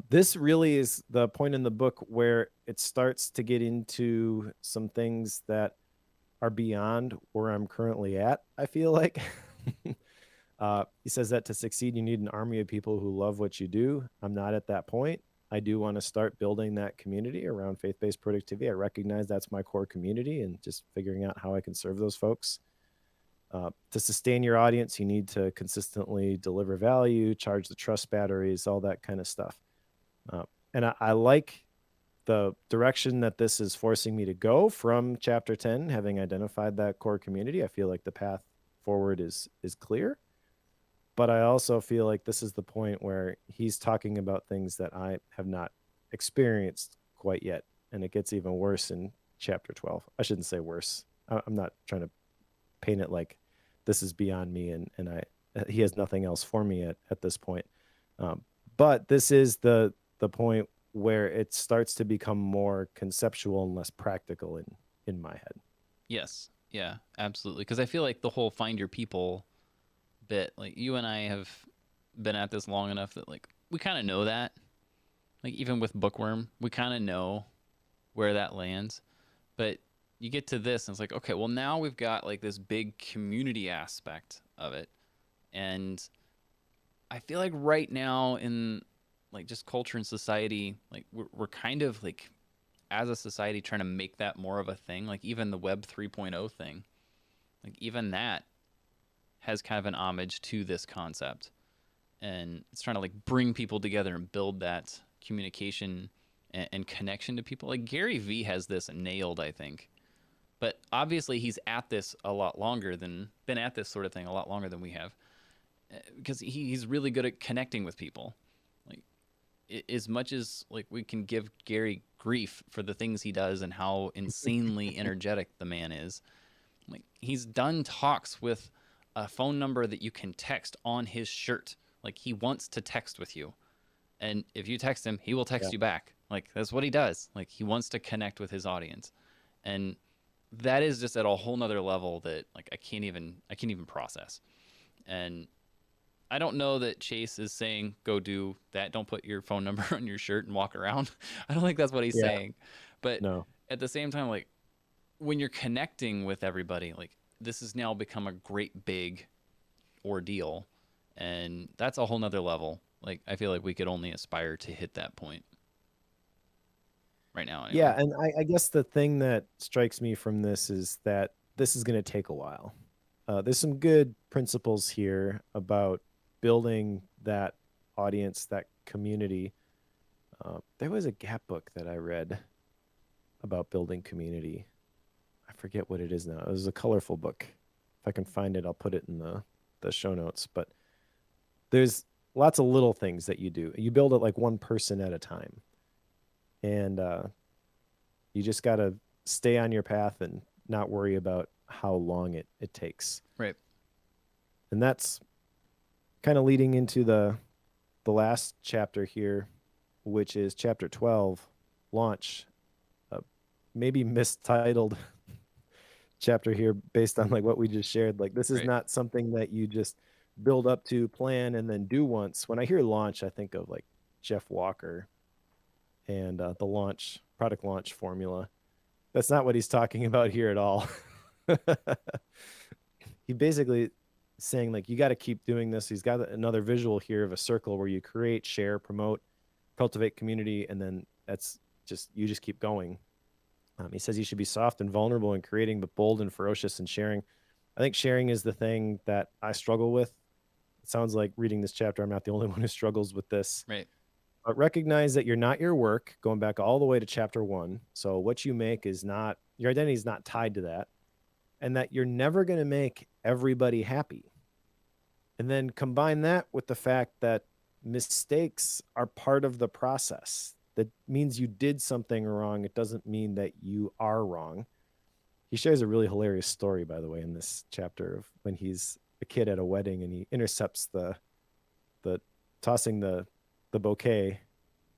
This really is the point in the book where it starts to get into some things that are beyond where I'm currently at, I feel like. He says that to succeed, you need an army of people who love what you do. I'm not at that point. I do want to start building that community around faith-based productivity. I recognize that's my core community and just figuring out how I can serve those folks. To sustain your audience, you need to consistently deliver value, charge the trust batteries, all that kind of stuff. And I like the direction that this is forcing me to go from chapter 10, having identified that core community. I feel like the path forward is clear. But I also feel like this is the point where he's talking about things that I have not experienced quite yet. And it gets even worse in chapter 12. I shouldn't say worse. I'm not trying to paint it like this is beyond me and he has nothing else for me at this point. But this is the point where it starts to become more conceptual and less practical in my head. Yes. Yeah, absolutely. Because I feel like the whole find your people bit, like you and I have been at this long enough that like we kind of know that. Like even with Bookworm, we kind of know where that lands. But you get to this and it's like, okay, well now we've got like this big community aspect of it. And I feel like right now in like just culture and society, like we're kind of like as a society trying to make that more of a thing. Like even the Web 3.0 thing, like even that has kind of an homage to this concept. And it's trying to like bring people together and build that communication and connection to people. Like Gary Vee has this nailed, I think. But obviously he's at this a lot longer than been at this sort of thing a lot longer than we have. Because he's really good at connecting with people. Like as much as like we can give Gary grief for the things he does and how insanely energetic the man is, like he's done talks with a phone number that you can text on his shirt. Like he wants to text with you, and if you text him, he will text you back. Like that's what he does. Like he wants to connect with his audience, and that is just at a whole nother level that like I can't even process. And I don't know that Chase is saying go do that. Don't put your phone number on your shirt and walk around. I don't think that's what he's saying. But no. At the same time, like when you're connecting with everybody, like this has now become a great big ordeal, and that's a whole nother level. Like I feel like we could only aspire to hit that point right now anyway. Yeah, and I guess the thing that strikes me from this is that this is going to take a while. There's some good principles here about building that audience, that community. There was a Gap book that I read about building community. I forget what it is now. It was a colorful book. If I can find it, I'll put it in the show notes. But there's lots of little things that you do. You build it like one person at a time. And you just got to stay on your path and not worry about how long it takes. Right. And that's kind of leading into the last chapter here, which is chapter 12, launch. Maybe mistitled chapter here based on like what we just shared. Like this is not something that you just build up to, plan, and then do once. When I hear launch, I think of like Jeff Walker and the product launch formula. That's not what he's talking about here at all. He basically saying like you got to keep doing this. He's got another visual here of a circle where you create, share, promote, cultivate community, and then you just keep going. He says you should be soft and vulnerable in creating, but bold and ferocious in sharing. I think sharing is the thing that I struggle with. It sounds like reading this chapter, I'm not the only one who struggles with this. Right. But recognize that you're not your work, going back all the way to chapter 1. So what you make is not, your identity is not tied to that. And that you're never going to make everybody happy. And then combine that with the fact that mistakes are part of the process. That means you did something wrong. It doesn't mean that you are wrong. He shares a really hilarious story, by the way, in this chapter of when he's a kid at a wedding and he intercepts the tossing the bouquet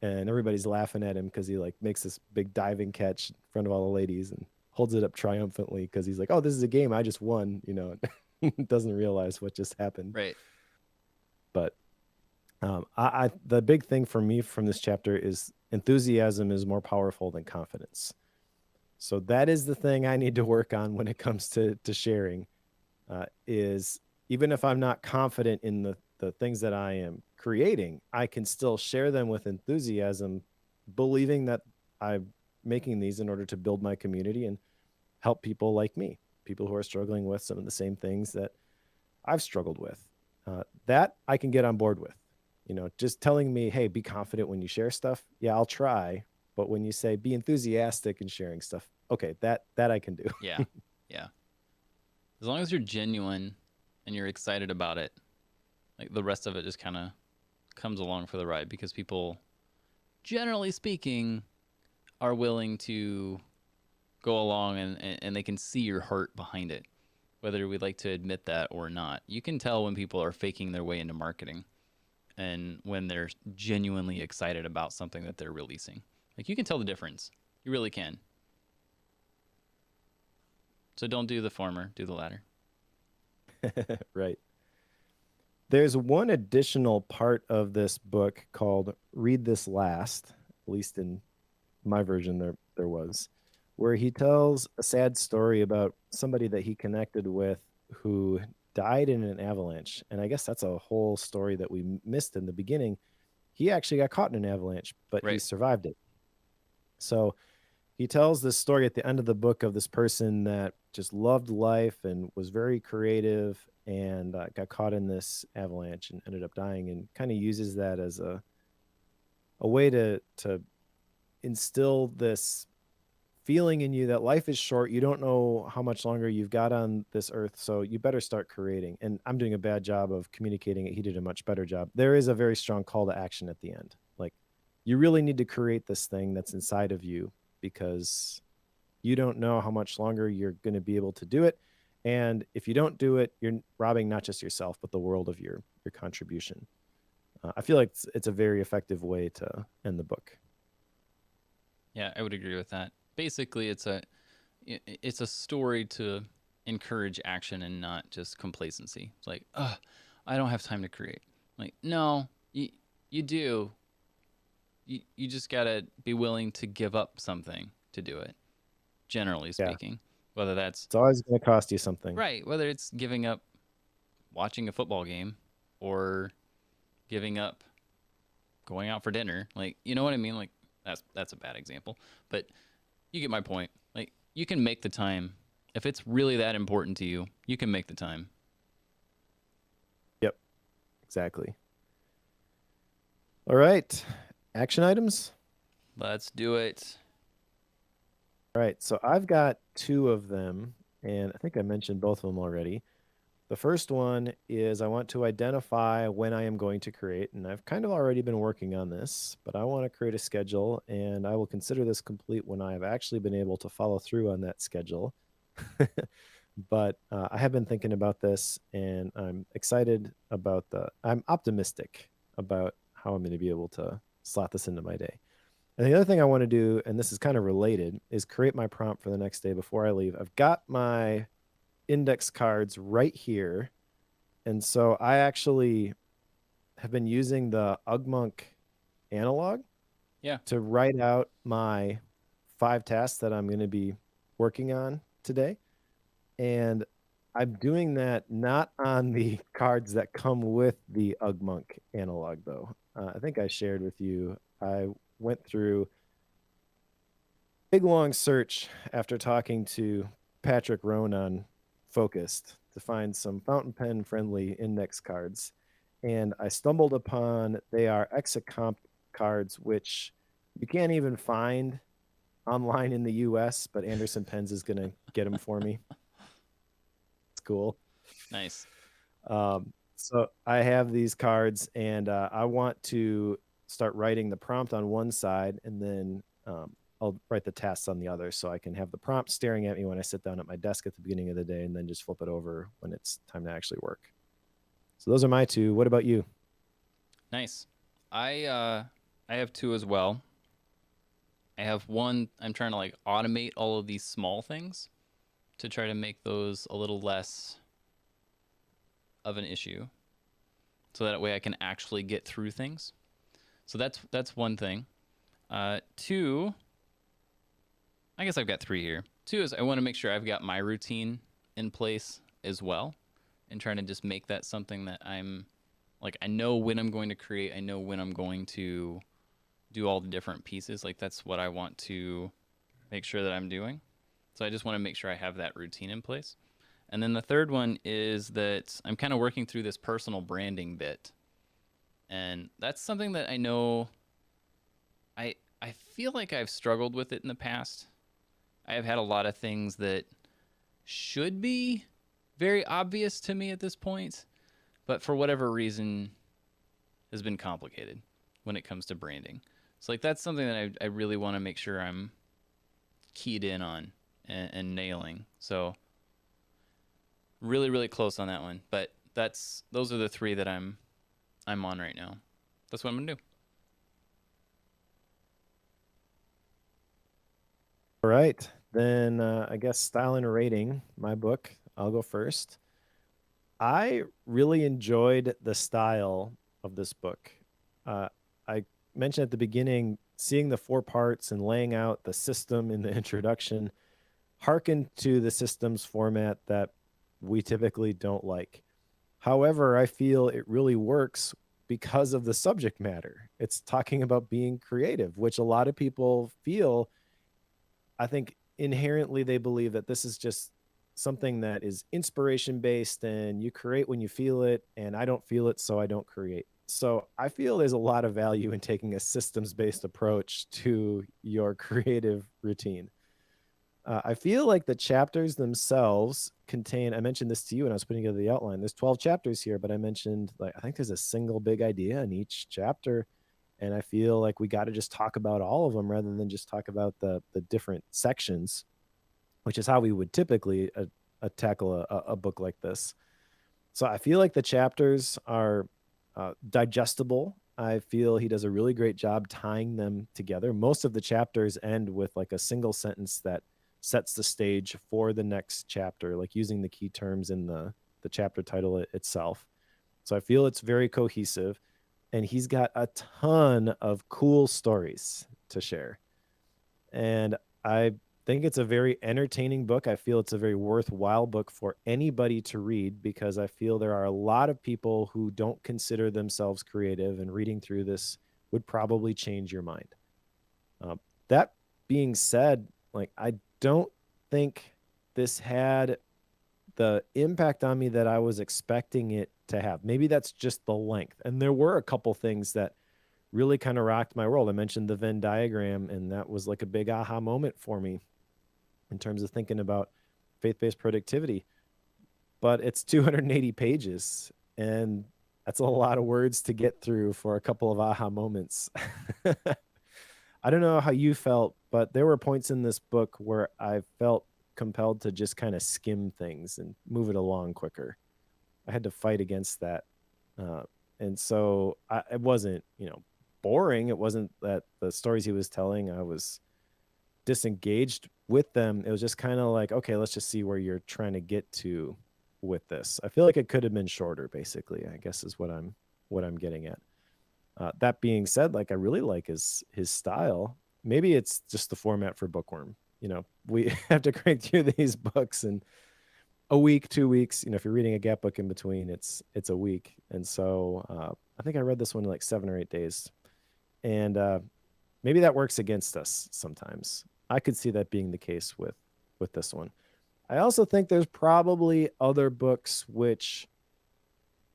and everybody's laughing at him because he like makes this big diving catch in front of all the ladies and holds it up triumphantly because he's like, "Oh, this is a game I just won," doesn't realize what just happened. Right. But I the big thing for me from this chapter is enthusiasm is more powerful than confidence. So that is the thing I need to work on when it comes to sharing. Is even if I'm not confident in the things that I am creating, I can still share them with enthusiasm, believing that I'm making these in order to build my community and help people like me, people who are struggling with some of the same things that I've struggled with. That I can get on board with. Just telling me, hey, be confident when you share stuff. Yeah, I'll try. But when you say be enthusiastic in sharing stuff, okay, that I can do. Yeah. Yeah. As long as you're genuine and you're excited about it, like the rest of it just kind of comes along for the ride because people, generally speaking, are willing to go along and they can see your heart behind it, whether we'd like to admit that or not. You can tell when people are faking their way into marketing and when they're genuinely excited about something that they're releasing. Like you can tell the difference. You really can. So don't do the former, do the latter. Right. There's one additional part of this book called Read This Last, at least in my version there was, where he tells a sad story about somebody that he connected with who died in an avalanche. And I guess that's a whole story that we missed in the beginning. He actually got caught in an avalanche, but he Right. survived it. So he tells this story at the end of the book of this person that just loved life and was very creative and got caught in this avalanche and ended up dying, and kind of uses that as a way to instill this feeling in you that life is short. You don't know how much longer you've got on this earth, so you better start creating. And I'm doing a bad job of communicating it. He did a much better job. There is a very strong call to action at the end. Like, you really need to create this thing that's inside of you because you don't know how much longer you're going to be able to do it. And if you don't do it, you're robbing not just yourself, but the world of your contribution. I feel like it's a very effective way to end the book. Yeah, I would agree with that. Basically, it's a story to encourage action and not just complacency. It's like, I don't have time to create. Like, no, you do. You just gotta be willing to give up something to do it. Generally Yeah. speaking, whether that's It's always going to cost you something. right, whether it's giving up watching a football game or giving up going out for dinner. Like, you know what I mean? Like that's a bad example, but you get my point. Like you can make the time if it's really that important to you. You can make the time. Yep, exactly. All right. Action items. Let's do it. All right. So I've got two of them, and I think I mentioned both of them already. The first one is I want to identify when I am going to create, and I've kind of already been working on this, but I want to create a schedule, and I will consider this complete when I have actually been able to follow through on that schedule. But I have been thinking about this, and I'm excited about I'm optimistic about how I'm going to be able to slot this into my day. And the other thing I want to do, and this is kind of related, is create my prompt for the next day before I leave. I've got my index cards right here. And so I actually have been using the Ugmonk analog to write out my 5 tasks that I'm going to be working on today. And I'm doing that not on the cards that come with the Ugmonk analog, though. I think I shared with you, I went through a big long search after talking to Patrick Rohn on Focused to find some fountain pen friendly index cards. And I stumbled upon they are Exacomp cards, which you can't even find online in the US, but Anderson Pens is going to get them for me. It's cool. Nice. So I have these cards, and I want to start writing the prompt on one side, and then I'll write the tasks on the other, so I can have the prompt staring at me when I sit down at my desk at the beginning of the day, and then just flip it over when it's time to actually work. So those are my two. What about you? Nice. I I have two as well. I have one, I'm trying to like automate all of these small things to try to make those a little less of an issue. So that way I can actually get through things. So that's one thing. Two, I guess I've got three here. Two is I want to make sure I've got my routine in place as well, and trying to just make that something that I'm like, I know when I'm going to create, I know when I'm going to do all the different pieces. Like that's what I want to make sure that I'm doing. So I just want to make sure I have that routine in place. And then the third one is that I'm kind of working through this personal branding bit. And that's something that I know I feel like I've struggled with it in the past. I have had a lot of things that should be very obvious to me at this point, but for whatever reason has been complicated when it comes to branding. So like that's something that I really want to make sure I'm keyed in on and nailing. So really, really close on that one. But those are the three that I'm on right now. That's what I'm gonna do. All right. Then I guess style and rating, my book. I'll go first. I really enjoyed the style of this book. I mentioned at the beginning, seeing the four parts and laying out the system in the introduction hearkened to the systems format that we typically don't like. However, I feel it really works because of the subject matter. It's talking about being creative, which a lot of people feel, I think inherently they believe that this is just something that is inspiration based and you create when you feel it, and I don't feel it, so I don't create. So I feel there's a lot of value in taking a systems based approach to your creative routine. I feel like the chapters themselves contain, I mentioned this to you when I was putting together the outline. There's 12 chapters here, but I mentioned like I think there's a single big idea in each chapter. And I feel like we got to just talk about all of them rather than just talk about the different sections, which is how we would typically tackle a book like this. So I feel like the chapters are digestible. I feel he does a really great job tying them together. Most of the chapters end with like a single sentence that sets the stage for the next chapter, like using the key terms in the chapter title itself. So I feel it's very cohesive, and he's got a ton of cool stories to share. And I think it's a very entertaining book. I feel it's a very worthwhile book for anybody to read because I feel there are a lot of people who don't consider themselves creative, and reading through this would probably change your mind. That being said, like I don't think this had the impact on me that I was expecting it to have. Maybe that's just the length. And there were a couple things that really kind of rocked my world. I mentioned the Venn diagram, and that was like a big aha moment for me in terms of thinking about faith-based productivity. But it's 280 pages, and that's a lot of words to get through for a couple of aha moments. I don't know how you felt, but there were points in this book where I felt compelled to just kind of skim things and move it along quicker. I had to fight against that. And so it wasn't, boring. It wasn't that the stories he was telling, I was disengaged with them. It was just kind of like, okay, let's just see where you're trying to get to with this. I feel like it could have been shorter, basically, I guess is what I'm getting at. That being said, like I really like his style. Maybe it's just the format for Bookworm. We have to crank through these books in a week, 2 weeks. If you're reading a gap book in between, it's a week. And so I think I read this one in like 7 or 8 days. And maybe that works against us sometimes. I could see that being the case with this one. I also think there's probably other books which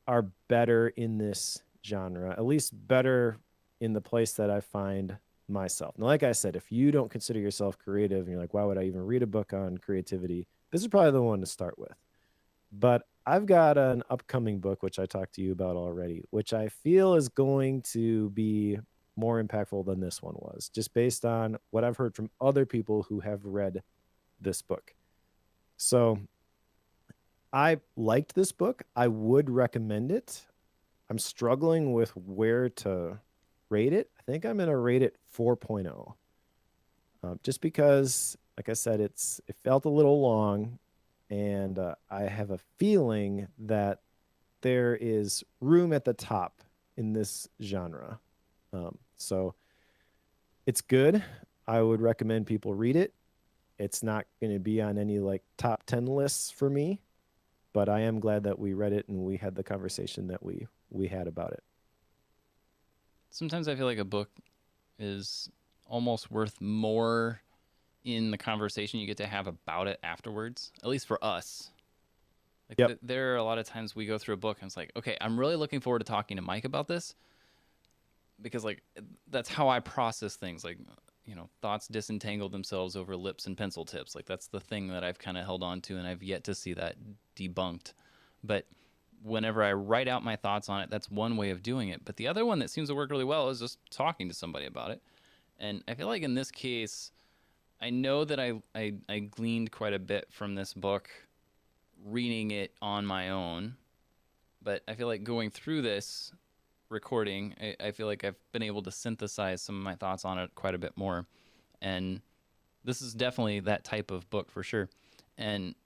are better in this genre, at least better in the place that I find myself. Now, like I said, if you don't consider yourself creative and you're like, why would I even read a book on creativity? This is probably the one to start with. But I've got an upcoming book, which I talked to you about already, which I feel is going to be more impactful than this one was, just based on what I've heard from other people who have read this book. So I liked this book. I would recommend it. I'm struggling with where to rate it, I think I'm going to rate it 4.0. Just because, like I said, it felt a little long, and I have a feeling that there is room at the top in this genre. So it's good. I would recommend people read it. It's not going to be on any like top 10 lists for me, but I am glad that we read it and we had the conversation that we had about it. Sometimes I feel like a book is almost worth more in the conversation you get to have about it afterwards, at least for us. Like Yep. there are a lot of times we go through a book and it's like, okay, I'm really looking forward to talking to Mike about this, because like that's how I process things. Like, you know, thoughts disentangle themselves over lips and pencil tips. Like that's the thing that I've kind of held on to, and I've yet to see that debunked. But whenever I write out my thoughts on it, that's one way of doing it. But the other one that seems to work really well is just talking to somebody about it. And I feel like in this case, I know that I gleaned quite a bit from this book reading it on my own. But I feel like going through this recording, I feel like I've been able to synthesize some of my thoughts on it quite a bit more. And this is definitely that type of book for sure. And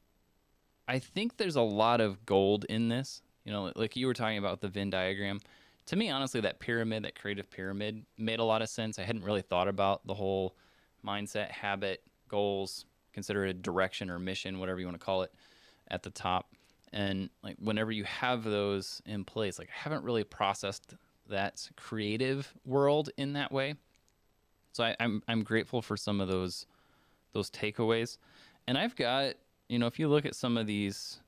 I think there's a lot of gold in this. You know, like you were talking about the Venn diagram. To me, honestly, that pyramid, that creative pyramid, made a lot of sense. I hadn't really thought about the whole mindset, habit, goals, consider it a direction or mission, whatever you want to call it, at the top. And like whenever you have those in place, like I haven't really processed that creative world in that way. So I'm grateful for some of those takeaways. And I've got, you know, if you look at some of these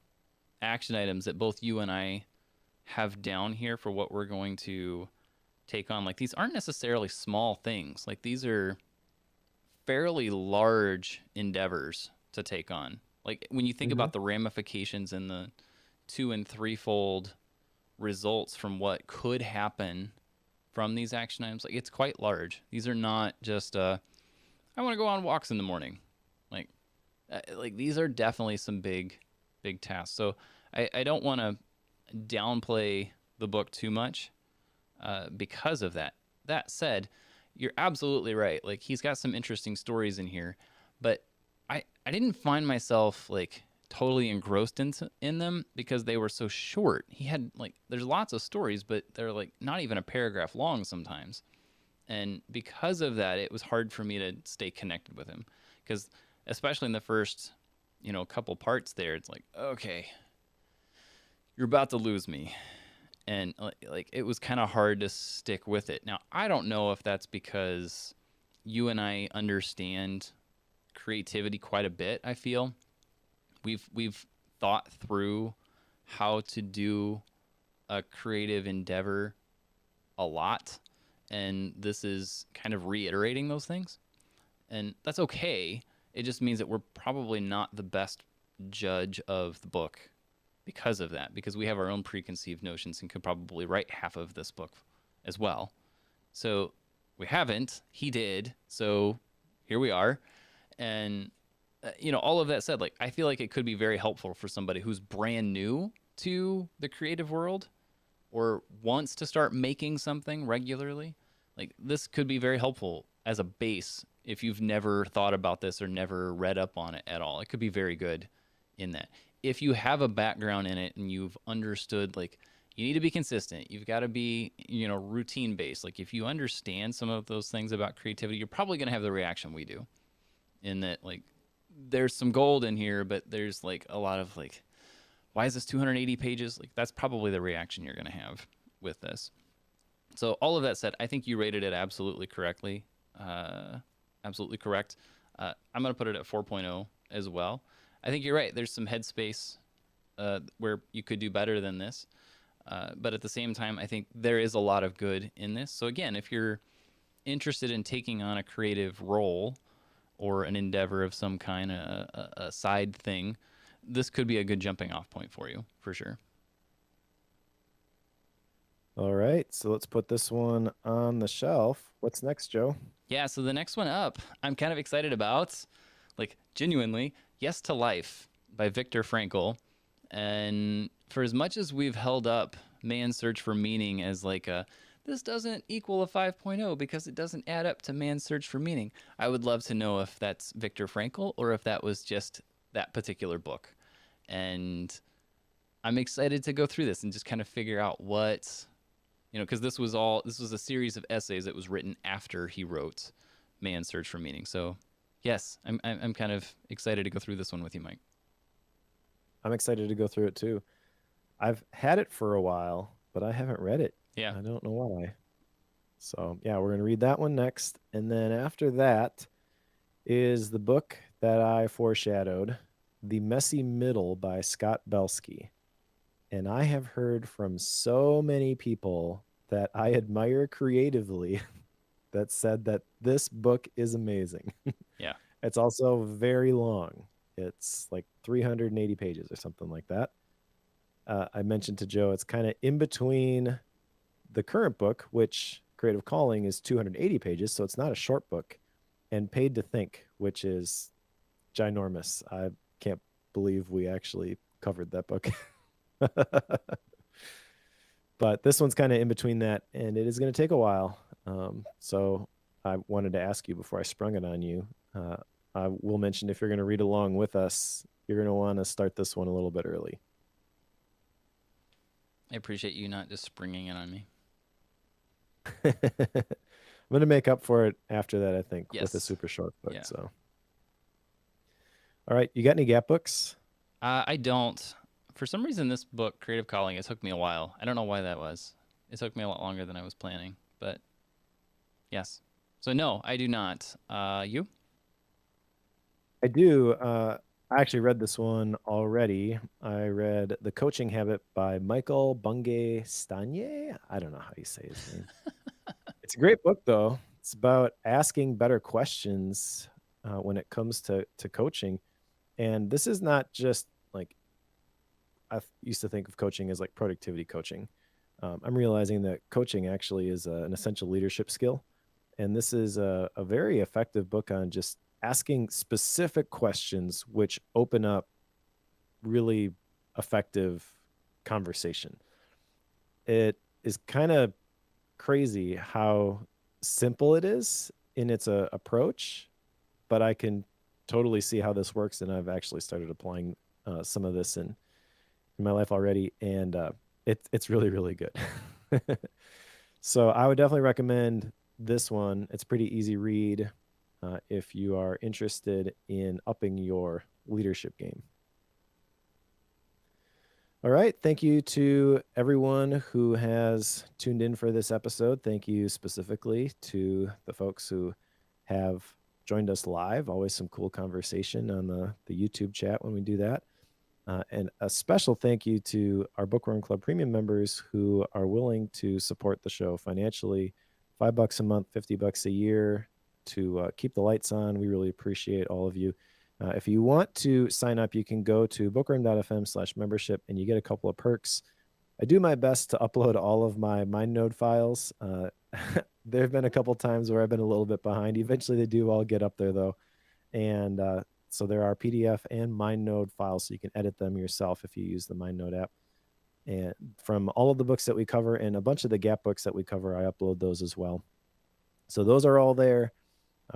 action items that both you and I have down here for what we're going to take on, like these aren't necessarily small things. Like these are fairly large endeavors to take on. Like when you think about the ramifications and the 2- and 3-fold results from what could happen from these action items, like it's quite large. These are not just I want to go on walks in the morning. Like these are definitely some big tasks. So I don't want to downplay the book too much because of that. That said, you're absolutely right. Like he's got some interesting stories in here, but I didn't find myself like totally engrossed in them because they were so short. He had like there's lots of stories, but they're like not even a paragraph long sometimes. And because of that, it was hard for me to stay connected with him, because especially in the first, you know, couple parts there, it's like, okay, you're about to lose me. And like it was kind of hard to stick with it. Now, I don't know if that's because you and I understand creativity quite a bit. I feel we've thought through how to do a creative endeavor a lot, and this is kind of reiterating those things, and that's okay. It just means that we're probably not the best judge of the book because of that, because we have our own preconceived notions and could probably write half of this book as well. So we haven't. He did. So here we are. And, you know, all of that said, like, I feel like it could be very helpful for somebody who's brand new to the creative world or wants to start making something regularly. Like, this could be very helpful as a base if you've never thought about this or never read up on it at all. It could be very good in that. If you have a background in it and you've understood, like, you need to be consistent. You've got to be, you know, routine based. Like, if you understand some of those things about creativity, you're probably going to have the reaction we do, in that, like, there's some gold in here, but there's, like, a lot of, like, why is this 280 pages? Like, that's probably the reaction you're going to have with this. So all of that said, I think you rated it absolutely correctly. Absolutely correct. I'm going to put it at 4.0 as well. I think you're right. There's some headspace where you could do better than this. But at the same time, I think there is a lot of good in this. So again, if you're interested in taking on a creative role or an endeavor of some kind, a side thing, this could be a good jumping off point for you, for sure. All right, so let's put this one on the shelf. What's next, Joe? Yeah, so the next one up, I'm kind of excited about, like, genuinely, Yes to Life by Viktor Frankl. And for as much as we've held up Man's Search for Meaning as like this doesn't equal a 5.0 because it doesn't add up to Man's Search for Meaning. I would love to know if that's Viktor Frankl or if that was just that particular book. And I'm excited to go through this and just kind of figure out what, because this was a series of essays that was written after he wrote Man's Search for Meaning. So, yes, I'm kind of excited to go through this one with you, Mike. I'm excited to go through it too. I've had it for a while, but I haven't read it. Yeah. I don't know why. So, yeah, we're going to read that one next. And then after that is the book that I foreshadowed, The Messy Middle by Scott Belsky. And I have heard from so many people that I admire creatively that said that this book is amazing. Yeah. It's also very long. It's like 380 pages or something like that. I mentioned to Joe, it's kind of in between the current book, which Creative Calling is 280 pages, so it's not a short book, and Paid to Think, which is ginormous. I can't believe we actually covered that book. But this one's kind of in between that, and it is going to take a while. So I wanted to ask you before I sprung it on you. I will mention if you're going to read along with us, you're going to want to start this one a little bit early. I appreciate you not just springing it on me. I'm going to make up for it after that, I think, with a Yes. super short book. Yeah. So, all right, you got any gap books? I don't. For some reason, this book, Creative Calling, it took me a while. I don't know why that was. It took me a lot longer than I was planning, but yes. So no, I do not. You? I do. I actually read this one already. I read The Coaching Habit by Michael Bungay Stanier. I don't know how you say his name. It's a great book, though. It's about asking better questions when it comes to coaching. And this is not just like I used to think of coaching as like productivity coaching. I'm realizing that coaching actually is an essential leadership skill. And this is a very effective book on just asking specific questions which open up really effective conversation. It is kind of crazy how simple it is in its approach, but I can totally see how this works, and I've actually started applying some of this in my life already, and it's really, really good. So I would definitely recommend this one. It's a pretty easy read if you are interested in upping your leadership game. All right. Thank you to everyone who has tuned in for this episode. Thank you specifically to the folks who have joined us live. Always some cool conversation on the YouTube chat when we do that. And a special thank you to our Bookworm Club premium members who are willing to support the show financially. $5 a month, $50 a year to keep the lights on. We really appreciate all of you. If you want to sign up, you can go to bookworm.fm/membership and you get a couple of perks. I do my best to upload all of my MindNode files. There have been a couple times where I've been a little bit behind. Eventually they do all get up there though. And so there are PDF and MindNode files, so you can edit them yourself if you use the MindNode app. And from all of the books that we cover and a bunch of the gap books that we cover, I upload those as well. So those are all there.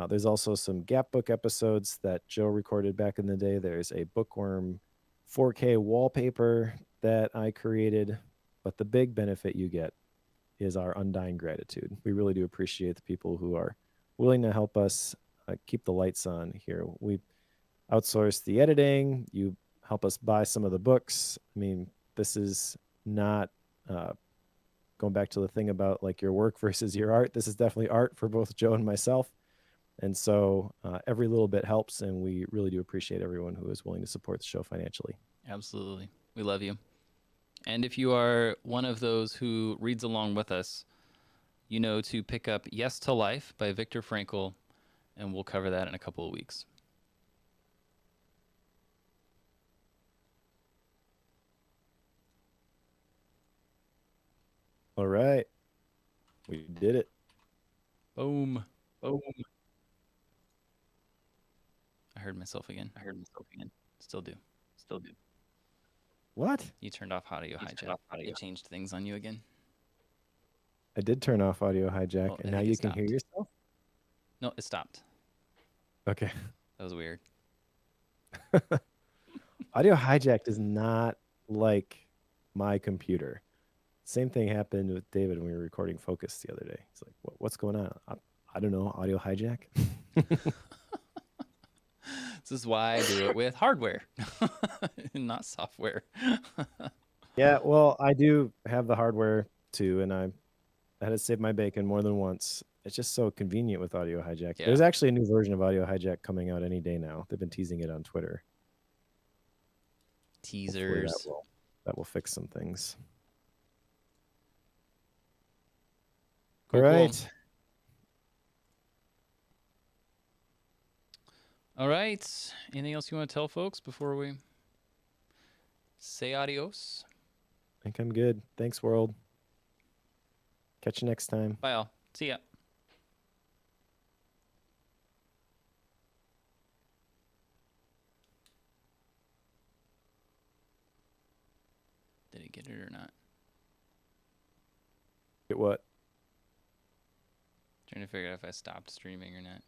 There's also some gap book episodes that Joe recorded back in the day. There's a Bookworm 4K wallpaper that I created. But the big benefit you get is our undying gratitude. We really do appreciate the people who are willing to help us keep the lights on here. We outsource the editing. You help us buy some of the books. I mean, this is not going back to the thing about like your work versus your art. This is definitely art for both Joe and myself. And so every little bit helps, and we really do appreciate everyone who is willing to support the show financially. Absolutely. We love you. And if you are one of those who reads along with us, you know to pick up Yes to Life by Viktor Frankl, and we'll cover that in a couple of weeks. All right. We did it. Boom. Boom. I heard myself again. Still do. What? You turned off audio hijack. It changed things on you again. I did turn off audio hijack, Oh, I and now think it you can hear stopped. yourself? No, it stopped. Okay. That was weird. Audio hijack is not like my computer. Same thing happened with David when we were recording Focus the other day. He's like, what's going on? I don't know. Audio hijack? This is why I do it with hardware, not software. Yeah, well, I do have the hardware too, and I had to save my bacon more than once. It's just so convenient with audio hijack. Yeah. There's actually a new version of audio hijack coming out any day now. They've been teasing it on Twitter. Hopefully Teasers. that will fix some things. Cool, All cool. right. All right. Anything else you want to tell folks before we say adios? I think I'm good. Thanks, world. Catch you next time. Bye, all. See ya. Did he get it or not? Get what? Trying to figure out if I stopped streaming or not.